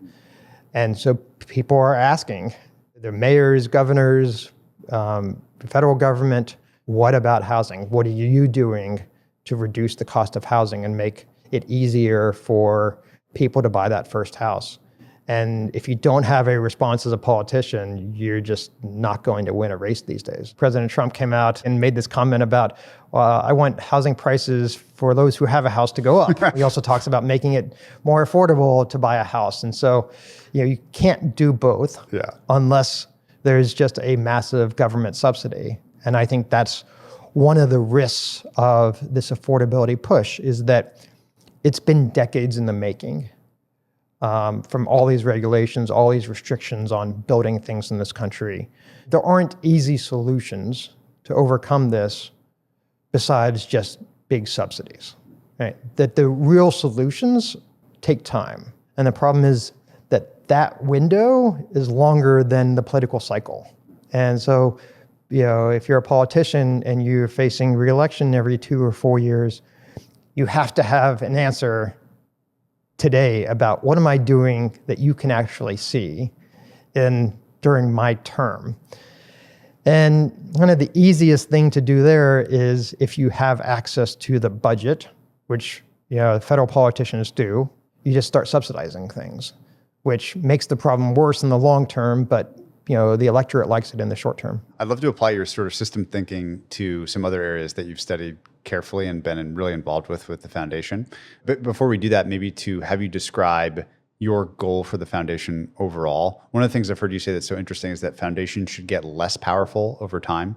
And so people are asking, the mayors, governors, the federal government, what about housing? What are you doing to reduce the cost of housing and make it easier for people to buy that first house? And if you don't have a response as a politician, you're just not going to win a race these days. President Trump came out and made this comment about, I want housing prices for those who have a house to go up. He also talks about making it more affordable to buy a house. And so, you can't do both unless there's just a massive government subsidy. And I think that's one of the risks of this affordability push, is that it's been decades in the making. From all these regulations, all these restrictions on building things in this country. There aren't easy solutions to overcome this besides just big subsidies, right? That the real solutions take time. And the problem is that window is longer than the political cycle. And so, if you're a politician and you're facing re-election every 2 or 4 years, you have to have an answer today about what am I doing that you can actually see during my term. And one of the easiest thing to do there is, if you have access to the budget, which federal politicians do, you just start subsidizing things, which makes the problem worse in the long term, but the electorate likes it in the short term. I'd love to apply your sort of system thinking to some other areas that you've studied carefully and been really involved with the foundation. But before we do that, maybe to have you describe your goal for the foundation overall. One of the things I've heard you say that's so interesting is that foundations should get less powerful over time,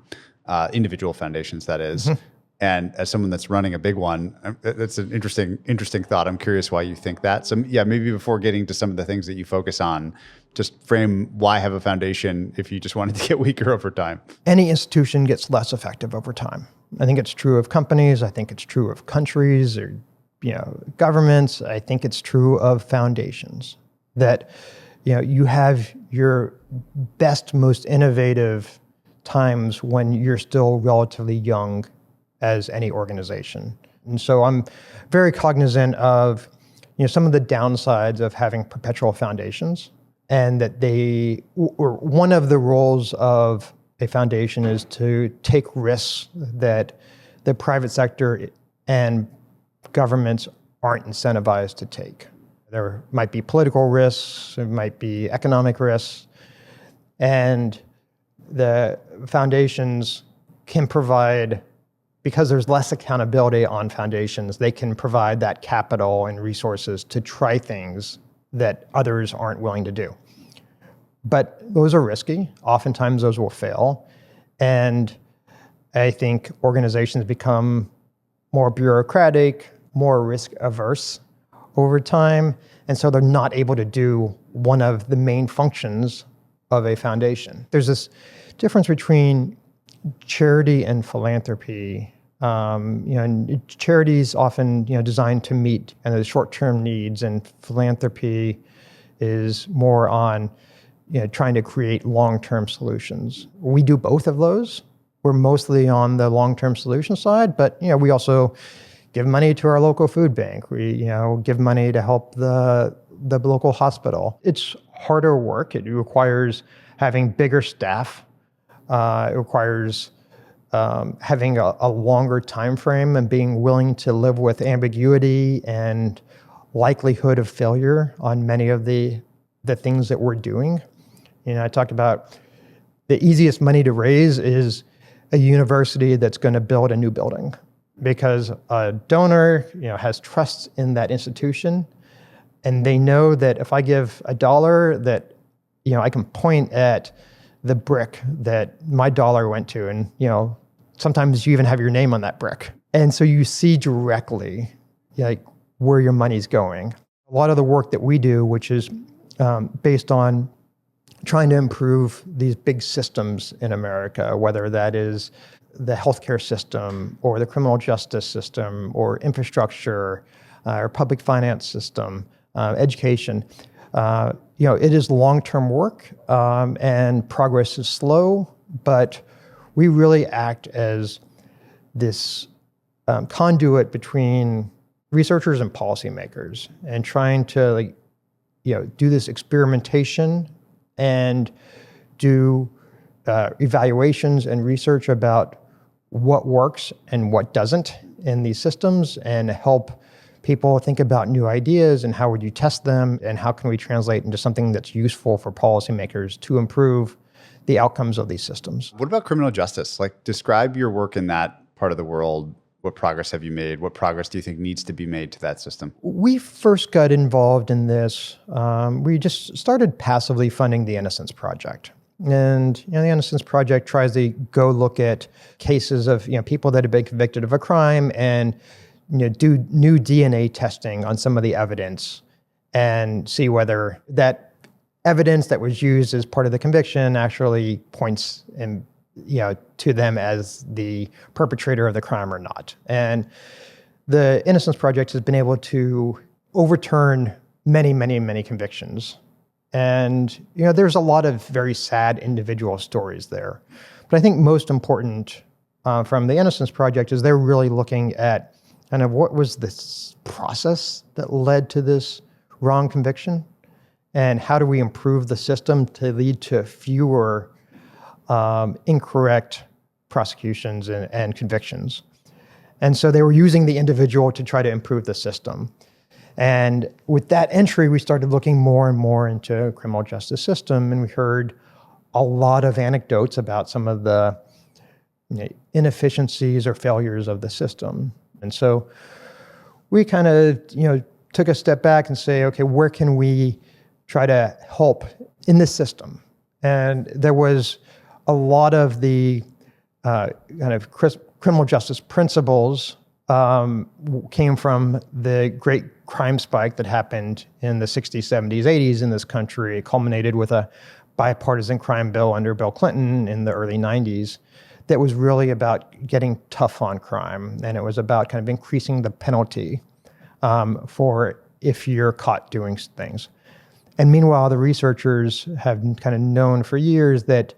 individual foundations, that is. Mm-hmm. And as someone that's running a big one, that's an interesting thought. I'm curious why you think that. So maybe before getting to some of the things that you focus on, just frame why have a foundation if you just wanted to get weaker over time. Any institution gets less effective over time. I think it's true of companies. I think it's true of countries or governments. I think it's true of foundations. That you have your best, most innovative times when you're still relatively young as any organization. And so I'm very cognizant of some of the downsides of having perpetual foundations, and that one of the roles of a foundation is to take risks that the private sector and governments aren't incentivized to take. There might be political risks, there might be economic risks, and the foundations can provide, because there's less accountability on foundations, they can provide that capital and resources to try things that others aren't willing to do. But those are risky. Oftentimes those will fail. And I think organizations become more bureaucratic, more risk averse over time. And so they're not able to do one of the main functions of a foundation. There's this difference between charity and philanthropy. And charity is often designed to meet the short-term needs, and philanthropy is more on trying to create long-term solutions. We do both of those. We're mostly on the long-term solution side, but we also give money to our local food bank. We give money to help the local hospital. It's harder work. It requires having bigger staff. It requires having a longer time frame and being willing to live with ambiguity and likelihood of failure on many of the things that we're doing. I talked about the easiest money to raise is a university that's going to build a new building, because a donor has trust in that institution, and they know that if I give $1, that I can point at the brick that my dollar went to, and sometimes you even have your name on that brick. And so you see directly where your money's going. A lot of the work that we do, which is based on trying to improve these big systems in America, whether that is the healthcare system or the criminal justice system or infrastructure or public finance system, education, it is long-term work, and progress is slow, but we really act as this conduit between researchers and policymakers and trying to do this experimentation and do evaluations and research about what works and what doesn't in these systems, and help people think about new ideas and how would you test them and how can we translate into something that's useful for policymakers to improve the outcomes of these systems. What about criminal justice? Like, describe your work in that part of the world. What progress have you made? What progress do you think needs to be made to that system? We first got involved in this. We just started passively funding the Innocence Project. And the Innocence Project tries to go look at cases of people that have been convicted of a crime and do new DNA testing on some of the evidence and see whether that evidence that was used as part of the conviction actually points to them as the perpetrator of the crime or not. And the Innocence Project has been able to overturn many, many, many convictions. And there's a lot of very sad individual stories there. But I think most important from the Innocence Project is they're really looking at kind of what was this process that led to this wrong conviction, and how do we improve the system to lead to fewer incorrect prosecutions and convictions. And so they were using the individual to try to improve the system. And with that entry, we started looking more and more into the criminal justice system, and we heard a lot of anecdotes about some of the inefficiencies or failures of the system. And so we kind of took a step back and say, okay, where can we try to help in this system? And there was a lot of the kind of criminal justice principles came from the great crime spike that happened in the 60s, 70s, 80s in this country. It culminated with a bipartisan crime bill under Bill Clinton in the early 90s that was really about getting tough on crime. And it was about kind of increasing the penalty for if you're caught doing things. And meanwhile, the researchers have kind of known for years that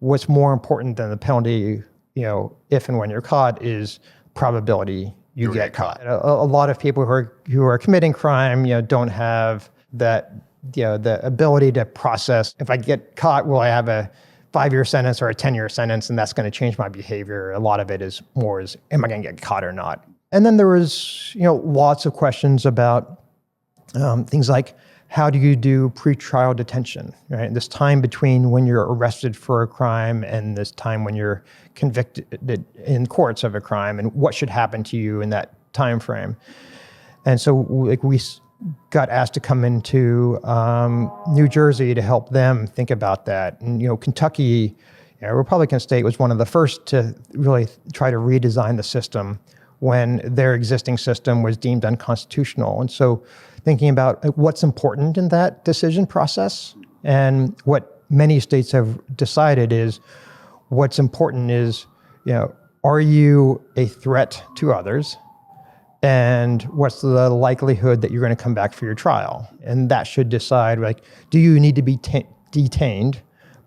what's more important than the penalty, if and when you're caught, is probability you get caught. A lot of people who are committing crime, don't have that, the ability to process. If I get caught, will I have a 5-year sentence or a 10-year sentence, and that's going to change my behavior? A lot of it is am I going to get caught or not? And then there was, lots of questions about things like, how do you do pretrial detention, right? This time between when you're arrested for a crime and this time when you're convicted in courts of a crime, and what should happen to you in that time frame. And so we got asked to come into New Jersey to help them think about that. And Kentucky, a Republican state, was one of the first to really try to redesign the system when their existing system was deemed unconstitutional. And so thinking about what's important in that decision process, and what many states have decided is what's important is, are you a threat to others? And what's the likelihood that you're going to come back for your trial? And that should decide, do you need to be detained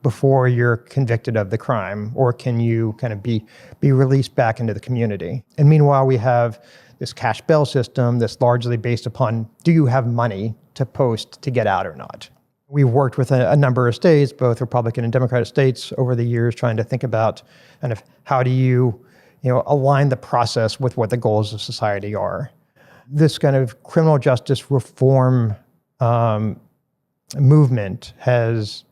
before you're convicted of the crime, or can you kind of be released back into the community? And meanwhile, we have this cash bail system that's largely based upon, do you have money to post to get out or not? We've worked with a number of states, both Republican and Democratic states, over the years, trying to think about kind of how do you align the process with what the goals of society are. This kind of criminal justice reform movement has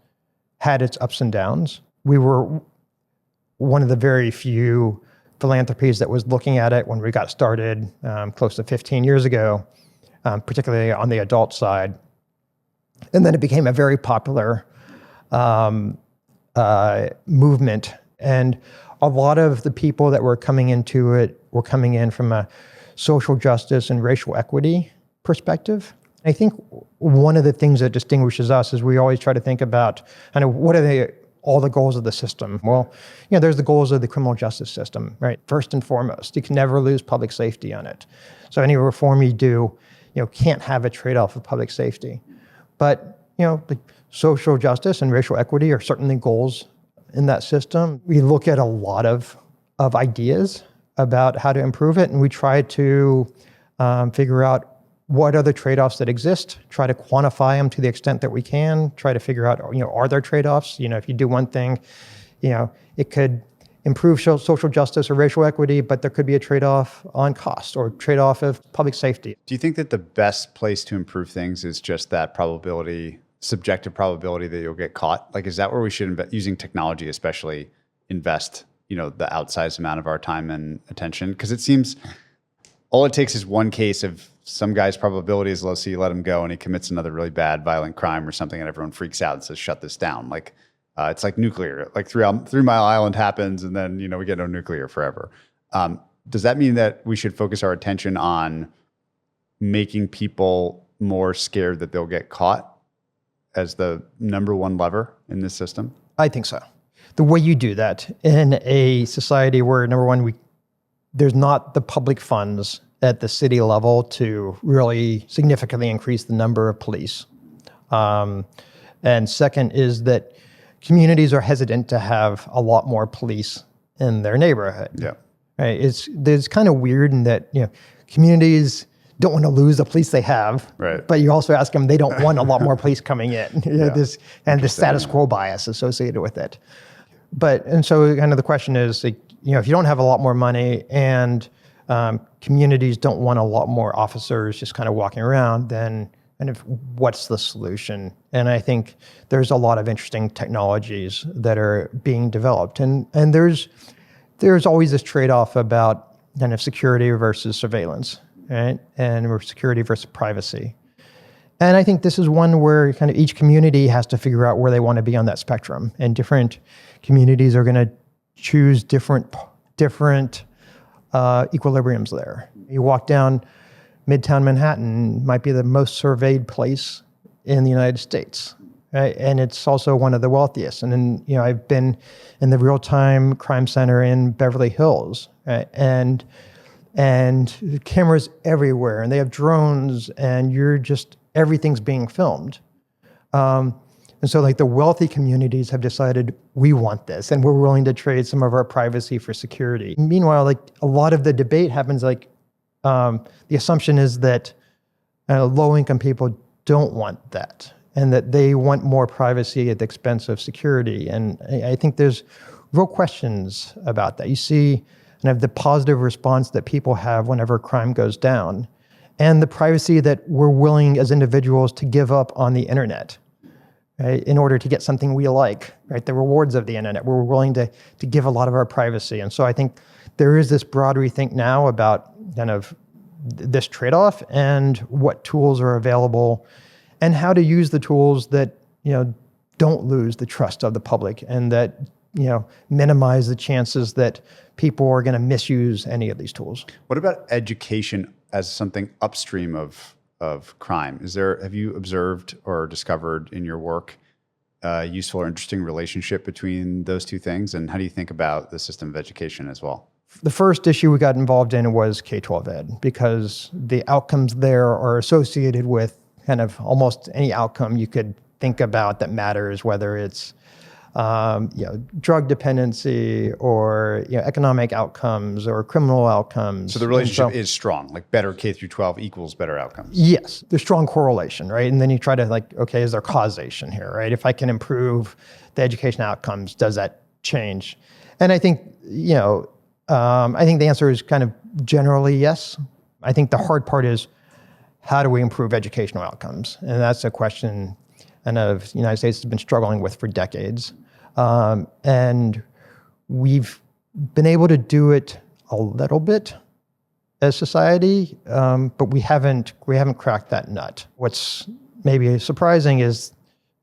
had its ups and downs. We were one of the very few philanthropies that was looking at it when we got started close to 15 years ago, particularly on the adult side. And then it became a very popular movement. And a lot of the people that were coming into it were coming in from a social justice and racial equity perspective. I think one of the things that distinguishes us is we always try to think about what are all the goals of the system. Well, there's the goals of the criminal justice system, right? First and foremost, you can never lose public safety on it. So any reform you do, can't have a trade-off of public safety. But, the social justice and racial equity are certainly goals in that system. We look at a lot of ideas about how to improve it, and we try to figure out what are the trade-offs that exist, try to quantify them to the extent that we can, try to figure out, are there trade-offs? If you do one thing, it could improve social justice or racial equity, but there could be a trade-off on cost or trade-off of public safety. Do you think that the best place to improve things is just that probability, subjective probability that you'll get caught? Like, is that where we should, using technology especially, invest, the outsized amount of our time and attention? Because it seems all it takes is one case of some guy's probability is low, so you let him go and he commits another really bad, violent crime or something, and everyone freaks out and says, shut this down. Like, it's like nuclear. Like 3 Mile Island happens, and then we get no nuclear forever. Does that mean that we should focus our attention on making people more scared that they'll get caught as the number one lever in this system? I think so. The way you do that in a society where, number one, there's not the public funds at the city level to really significantly increase the number of police. And second is that communities are hesitant to have a lot more police in their neighborhood. Yeah. Right? It's kind of weird in that, communities don't want to lose the police they have, right? But you also ask them, they don't want a lot more police coming in. The status quo bias associated with it. And so kind of the question is, if you don't have a lot more money and communities don't want a lot more officers just kind of walking around, then what's the solution? And I think there's a lot of interesting technologies that are being developed. And there's always this trade-off about kind of security versus surveillance, right? And security versus privacy. And I think this is one where kind of each community has to figure out where they want to be on that spectrum. And different communities are going to choose different equilibriums there. You walk down Midtown Manhattan, might be the most surveyed place in the United States, right? And it's also one of the wealthiest. And then, I've been in the real-time crime center in Beverly Hills, right? And cameras everywhere, and they have drones, and everything's being filmed. And so the wealthy communities have decided, we want this, and we're willing to trade some of our privacy for security. Meanwhile, a lot of the debate happens the assumption is that low-income people don't want that, and that they want more privacy at the expense of security. And I think there's real questions about that. You see the positive response that people have whenever crime goes down, and the privacy that we're willing as individuals to give up on the internet, right, in order to get something we like, right? The rewards of the internet. We're willing to give a lot of our privacy. And so I think there is this broad rethink now about kind of this trade-off and what tools are available and how to use the tools that, don't lose the trust of the public and that, minimize the chances that people are going to misuse any of these tools. What about education as something upstream of crime? Have you observed or discovered in your work a useful or interesting relationship between those two things? And how do you think about the system of education as well? The first issue we got involved in was K-12 ed, because the outcomes there are associated with kind of almost any outcome you could think about that matters, whether it's drug dependency or economic outcomes or criminal outcomes. So the relationship is strong, like better K through 12 equals better outcomes. Yes, there's strong correlation, right? And then you try to okay, is there causation here, right? If I can improve the education outcomes, does that change? And I think, I think the answer is kind of generally yes. I think the hard part is, how do we improve educational outcomes? And that's a question the United States has been struggling with for decades. And we've been able to do it a little bit as society, but we haven't cracked that nut. What's maybe surprising is,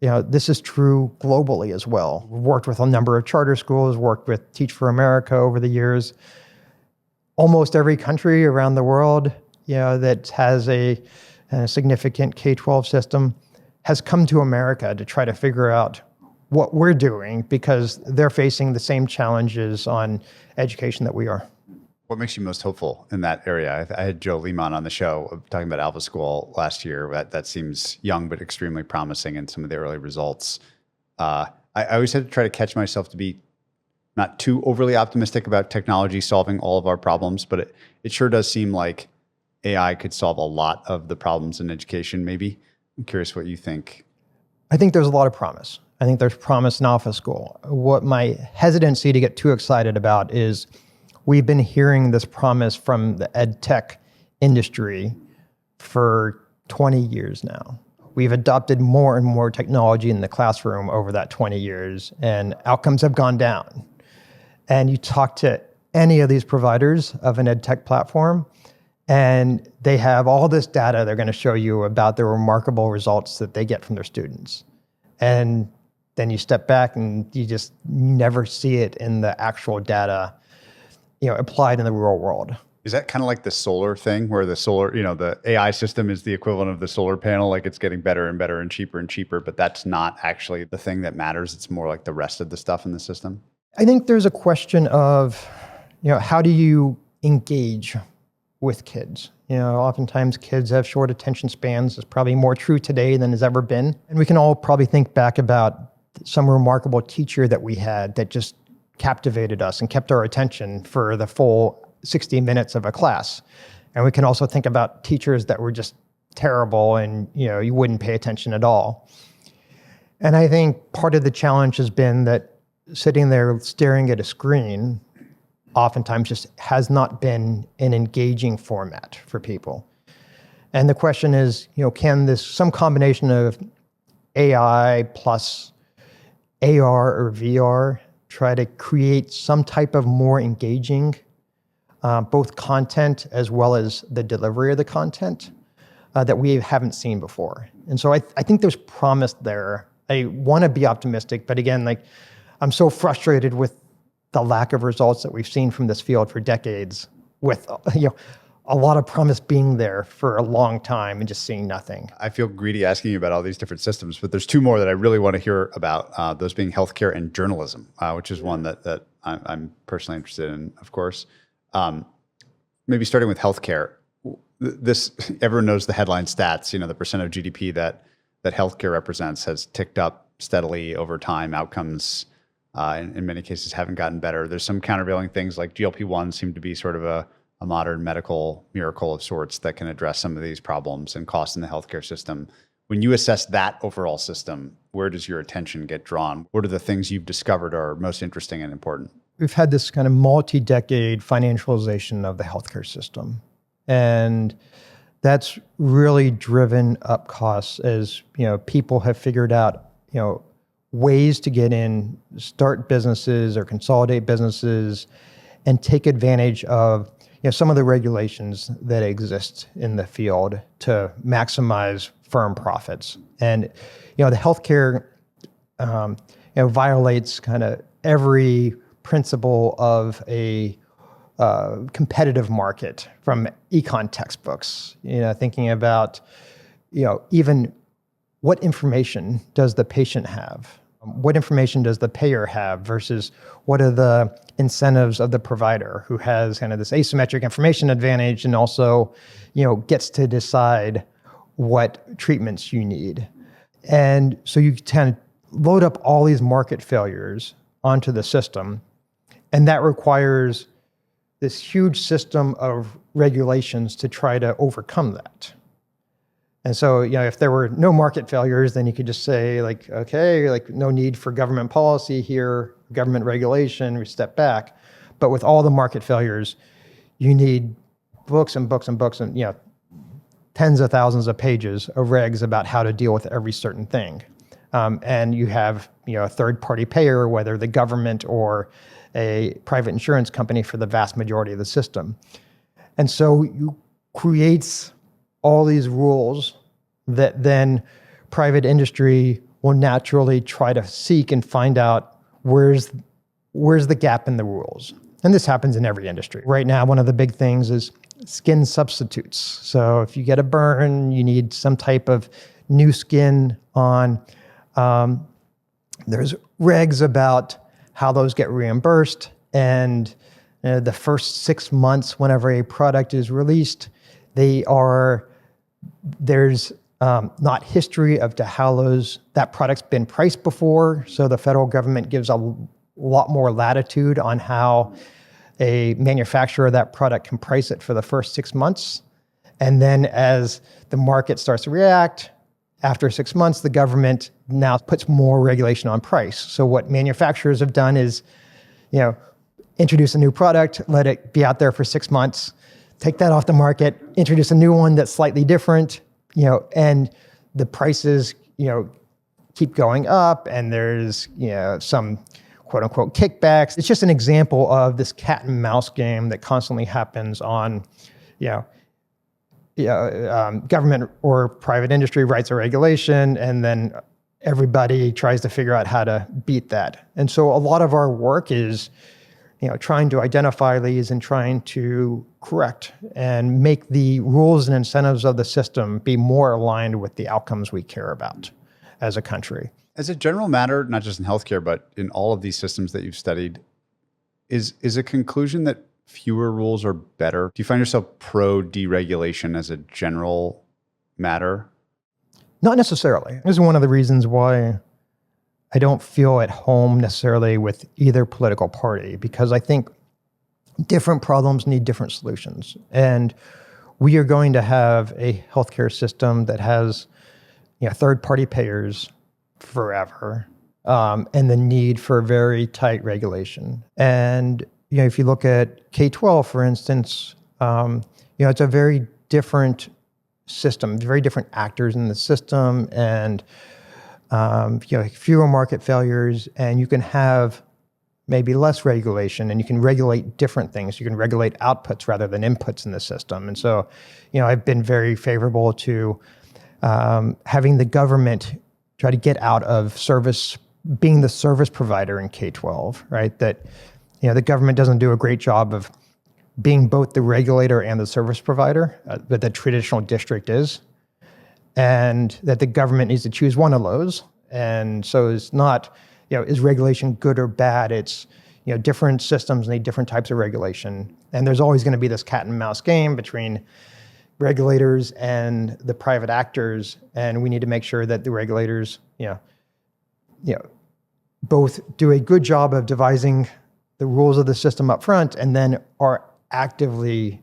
this is true globally as well. We've worked with a number of charter schools, worked with Teach for America over the years. Almost every country around the world, that has a significant K-12 system has come to America to try to figure out what we're doing, because they're facing the same challenges on education that we are. What makes you most hopeful in that area? I had Joe Lehman on the show talking about Alpha School last year. That seems young, but extremely promising in some of the early results. I always had to try to catch myself to be not too overly optimistic about technology solving all of our problems, but it sure does seem like AI could solve a lot of the problems in education, maybe? I'm curious what you think. I think there's a lot of promise. I think there's promise in Alpha School. What my hesitancy to get too excited about is we've been hearing this promise from the ed tech industry for 20 years now. We've adopted more and more technology in the classroom over that 20 years, and outcomes have gone down. And you talk to any of these providers of an ed tech platform, and they have all this data they're going to show you about the remarkable results that they get from their students. And then you step back and you just never see it in the actual data, applied in the real world. Is that kind of like the solar thing where the solar, the AI system is the equivalent of the solar panel, like it's getting better and better and cheaper, but that's not actually the thing that matters. It's more like the rest of the stuff in the system? I think there's a question of, how do you engage with kids? Oftentimes kids have short attention spans. It's probably more true today than has ever been. And we can all probably think back about some remarkable teacher that we had that just captivated us and kept our attention for the full 60 minutes of a class. And we can also think about teachers that were just terrible and, you wouldn't pay attention at all. And I think part of the challenge has been that sitting there staring at a screen oftentimes just has not been an engaging format for people. And the question is, can some combination of AI plus AR or VR try to create some type of more engaging both content as well as the delivery of the content that we haven't seen before. And so I think there's promise there. I want to be optimistic, but again, I'm so frustrated with the lack of results that we've seen from this field for decades, with a lot of promise being there for a long time and just seeing nothing. I feel greedy asking you about all these different systems, but there's two more that I really want to hear about, those being healthcare and journalism, which is one that I'm personally interested in, of course. Maybe starting with healthcare. Everyone knows the headline stats, the percent of GDP that healthcare represents has ticked up steadily over time. Outcomes in many cases haven't gotten better. There's some countervailing things like GLP-1 seem to be sort of a modern medical miracle of sorts that can address some of these problems and costs in the healthcare system. When you assess that overall system, where does your attention get drawn? What are the things you've discovered are most interesting and important? We've had this kind of multi-decade financialization of the healthcare system. And that's really driven up costs as, people have figured out, ways to get in, start businesses or consolidate businesses and take advantage of, some of the regulations that exist in the field to maximize firm profits. And, the healthcare, violates kind of every principle of a competitive market from econ textbooks, thinking about, even what information does the patient have? What information does the payer have versus what are the incentives of the provider who has kind of this asymmetric information advantage and also, gets to decide what treatments you need. And so you kind of load up all these market failures onto the system, and that requires this huge system of regulations to try to overcome that. And so, if there were no market failures, then you could just say no need for government policy here, government regulation, we step back. But with all the market failures, you need books and books and books and, tens of thousands of pages of regs about how to deal with every certain thing. And you have, a third-party payer, whether the government or a private insurance company for the vast majority of the system. And so you creates all these rules that then private industry will naturally try to seek and find out where's the gap in the rules. And this happens in every industry. Right now, one of the big things is skin substitutes. So if you get a burn, you need some type of new skin on. There's regs about how those get reimbursed. And the first 6 months, whenever a product is released, there's not history of how that product's been priced before. So the federal government gives a lot more latitude on how a manufacturer of that product can price it for the first 6 months. And then as the market starts to react, after 6 months, the government now puts more regulation on price. So what manufacturers have done is, introduce a new product, let it be out there for 6 months, take that off the market, introduce a new one that's slightly different, and the prices, keep going up, and there's, some quote unquote kickbacks. It's just an example of this cat and mouse game that constantly happens on, government or private industry writes a regulation, and then everybody tries to figure out how to beat that. And so a lot of our work is, trying to identify these and trying to correct and make the rules and incentives of the system be more aligned with the outcomes we care about as a country. As a general matter, not just in healthcare, but in all of these systems that you've studied, is a conclusion that fewer rules are better? Do you find yourself pro-deregulation as a general matter? Not necessarily. This is one of the reasons why I don't feel at home necessarily with either political party, because I think different problems need different solutions. And we are going to have a healthcare system that has third-party payers forever, and the need for very tight regulation. And if you look at K-12, for instance, it's a very different system, very different actors in the system, and fewer market failures, and you can have maybe less regulation, and you can regulate different things. You can regulate outputs rather than inputs in the system. And so, I've been very favorable to having the government try to get out of being the service provider in K-12, right? That, the government doesn't do a great job of being both the regulator and the service provider that the traditional district is, and that the government needs to choose one of those. And so it's not, is regulation good or bad? It's, different systems need different types of regulation. And there's always going to be this cat and mouse game between regulators and the private actors. And we need to make sure that the regulators, both do a good job of devising the rules of the system up front, and then are actively,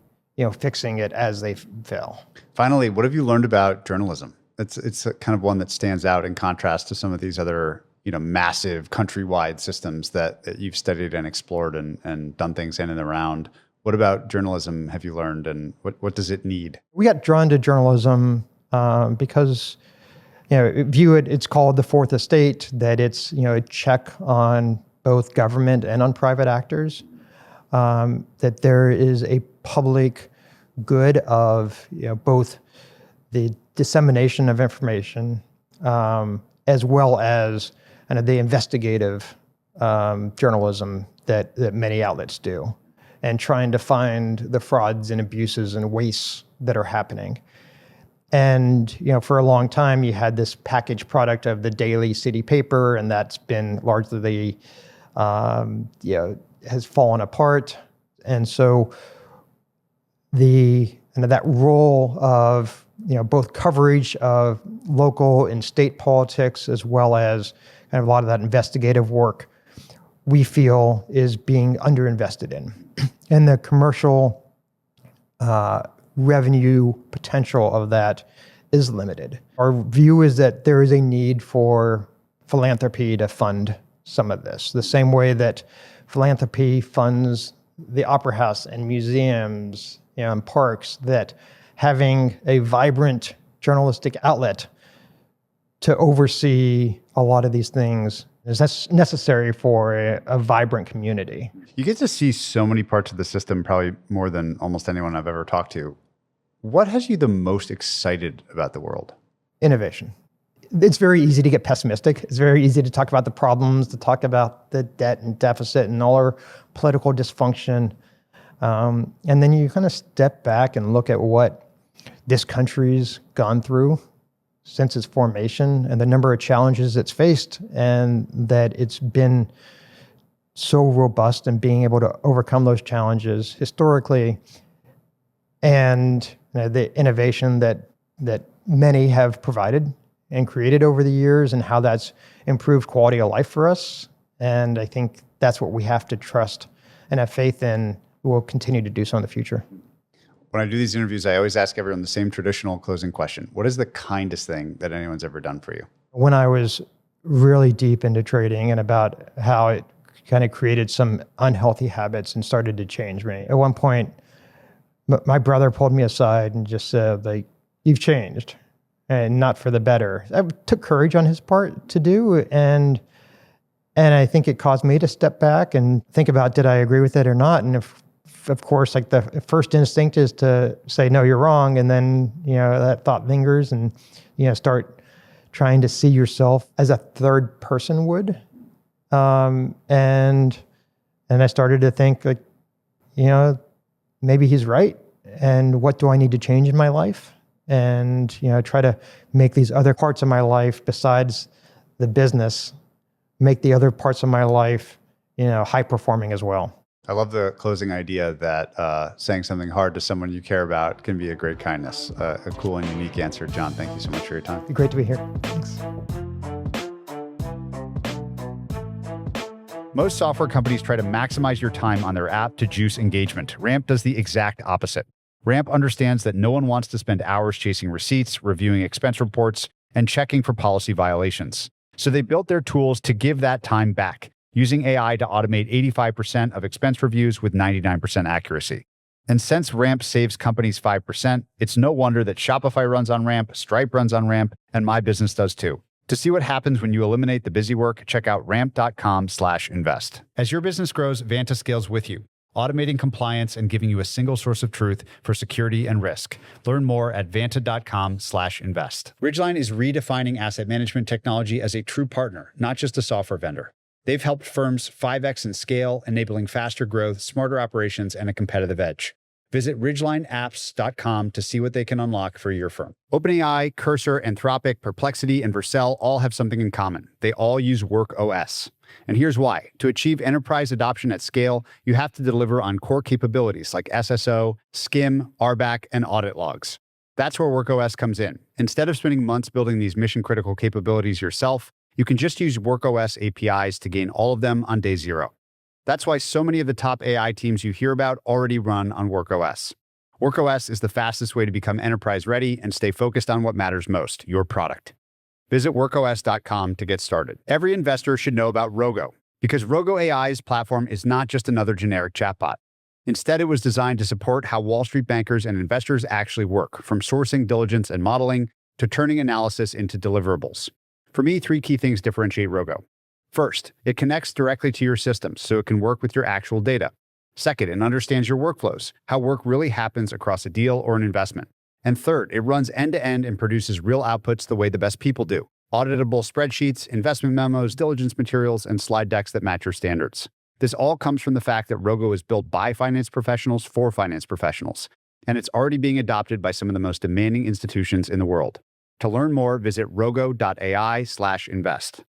fixing it as they fail. Finally, what have you learned about journalism? It's a kind of one that stands out in contrast to some of these other, massive countrywide systems that you've studied and explored and done things in and around. What about journalism have you learned, and what does it need? We got drawn to journalism because, it's called the fourth estate, that it's, a check on both government and on private actors, that there is a public good of, both the dissemination of information, as well as kind of the investigative journalism that many outlets do, and trying to find the frauds and abuses and wastes that are happening. And, for a long time, you had this packaged product of the daily city paper, and that's been largely, has fallen apart. And so that role of, both coverage of local and state politics, as well as kind of a lot of that investigative work, we feel is being underinvested in. And the commercial revenue potential of that is limited. Our view is that there is a need for philanthropy to fund some of this, the same way that philanthropy funds the opera house and museums, and parks, that having a vibrant journalistic outlet to oversee a lot of these things is necessary for a vibrant community. You get to see so many parts of the system, probably more than almost anyone I've ever talked to. What has you the most excited about the world? Innovation. It's very easy to get pessimistic. It's very easy to talk about the problems, to talk about the debt and deficit and all our political dysfunction. And then you kind of step back and look at what this country's gone through since its formation and the number of challenges it's faced, and that it's been so robust in being able to overcome those challenges historically, and the innovation that many have provided and created over the years, and how that's improved quality of life for us. And I think that's what we have to trust and have faith in will continue to do so in the future. When I do these interviews, I always ask everyone the same traditional closing question. What is the kindest thing that anyone's ever done for you? When I was really deep into trading and about how it kind of created some unhealthy habits and started to change me. At one point, my brother pulled me aside and just said, like, you've changed and not for the better. That took courage on his part to do. And I think it caused me to step back and think about, did I agree with it or not? And if, of course, like the first instinct is to say, no, you're wrong. And then, that thought lingers and, start trying to see yourself as a third person would. And I started to think, like, maybe he's right. And what do I need to change in my life? And, try to make these other parts of my life besides the business, make the other parts of my life, high performing as well. I love the closing idea that saying something hard to someone you care about can be a great kindness. A cool and unique answer. John, thank you so much for your time. Great to be here. Thanks. Most software companies try to maximize your time on their app to juice engagement. Ramp does the exact opposite. Ramp understands that no one wants to spend hours chasing receipts, reviewing expense reports, and checking for policy violations. So they built their tools to give that time back, using AI to automate 85% of expense reviews with 99% accuracy. And since Ramp saves companies 5%, it's no wonder that Shopify runs on Ramp, Stripe runs on Ramp, and my business does too. To see what happens when you eliminate the busy work, check out ramp.com/invest. As your business grows, Vanta scales with you, automating compliance and giving you a single source of truth for security and risk. Learn more at vanta.com/invest. Ridgeline is redefining asset management technology as a true partner, not just a software vendor. They've helped firms 5x in scale, enabling faster growth, smarter operations, and a competitive edge. Visit ridgelineapps.com to see what they can unlock for your firm. OpenAI, Cursor, Anthropic, Perplexity, and Vercel all have something in common. They all use WorkOS. And here's why. To achieve enterprise adoption at scale, you have to deliver on core capabilities like SSO, SCIM, RBAC, and audit logs. That's where WorkOS comes in. Instead of spending months building these mission-critical capabilities yourself, you can just use WorkOS APIs to gain all of them on day zero. That's why so many of the top AI teams you hear about already run on WorkOS. WorkOS is the fastest way to become enterprise ready and stay focused on what matters most, your product. Visit workos.com to get started. Every investor should know about Rogo, because Rogo AI's platform is not just another generic chatbot. Instead, it was designed to support how Wall Street bankers and investors actually work, from sourcing, diligence, and modeling to turning analysis into deliverables. For me, 3 key things differentiate Rogo. First, it connects directly to your systems so it can work with your actual data. Second, it understands your workflows, how work really happens across a deal or an investment. And third, it runs end-to-end and produces real outputs the way the best people do. Auditable spreadsheets, investment memos, diligence materials, and slide decks that match your standards. This all comes from the fact that Rogo is built by finance professionals for finance professionals, and it's already being adopted by some of the most demanding institutions in the world. To learn more, visit rogo.ai/invest.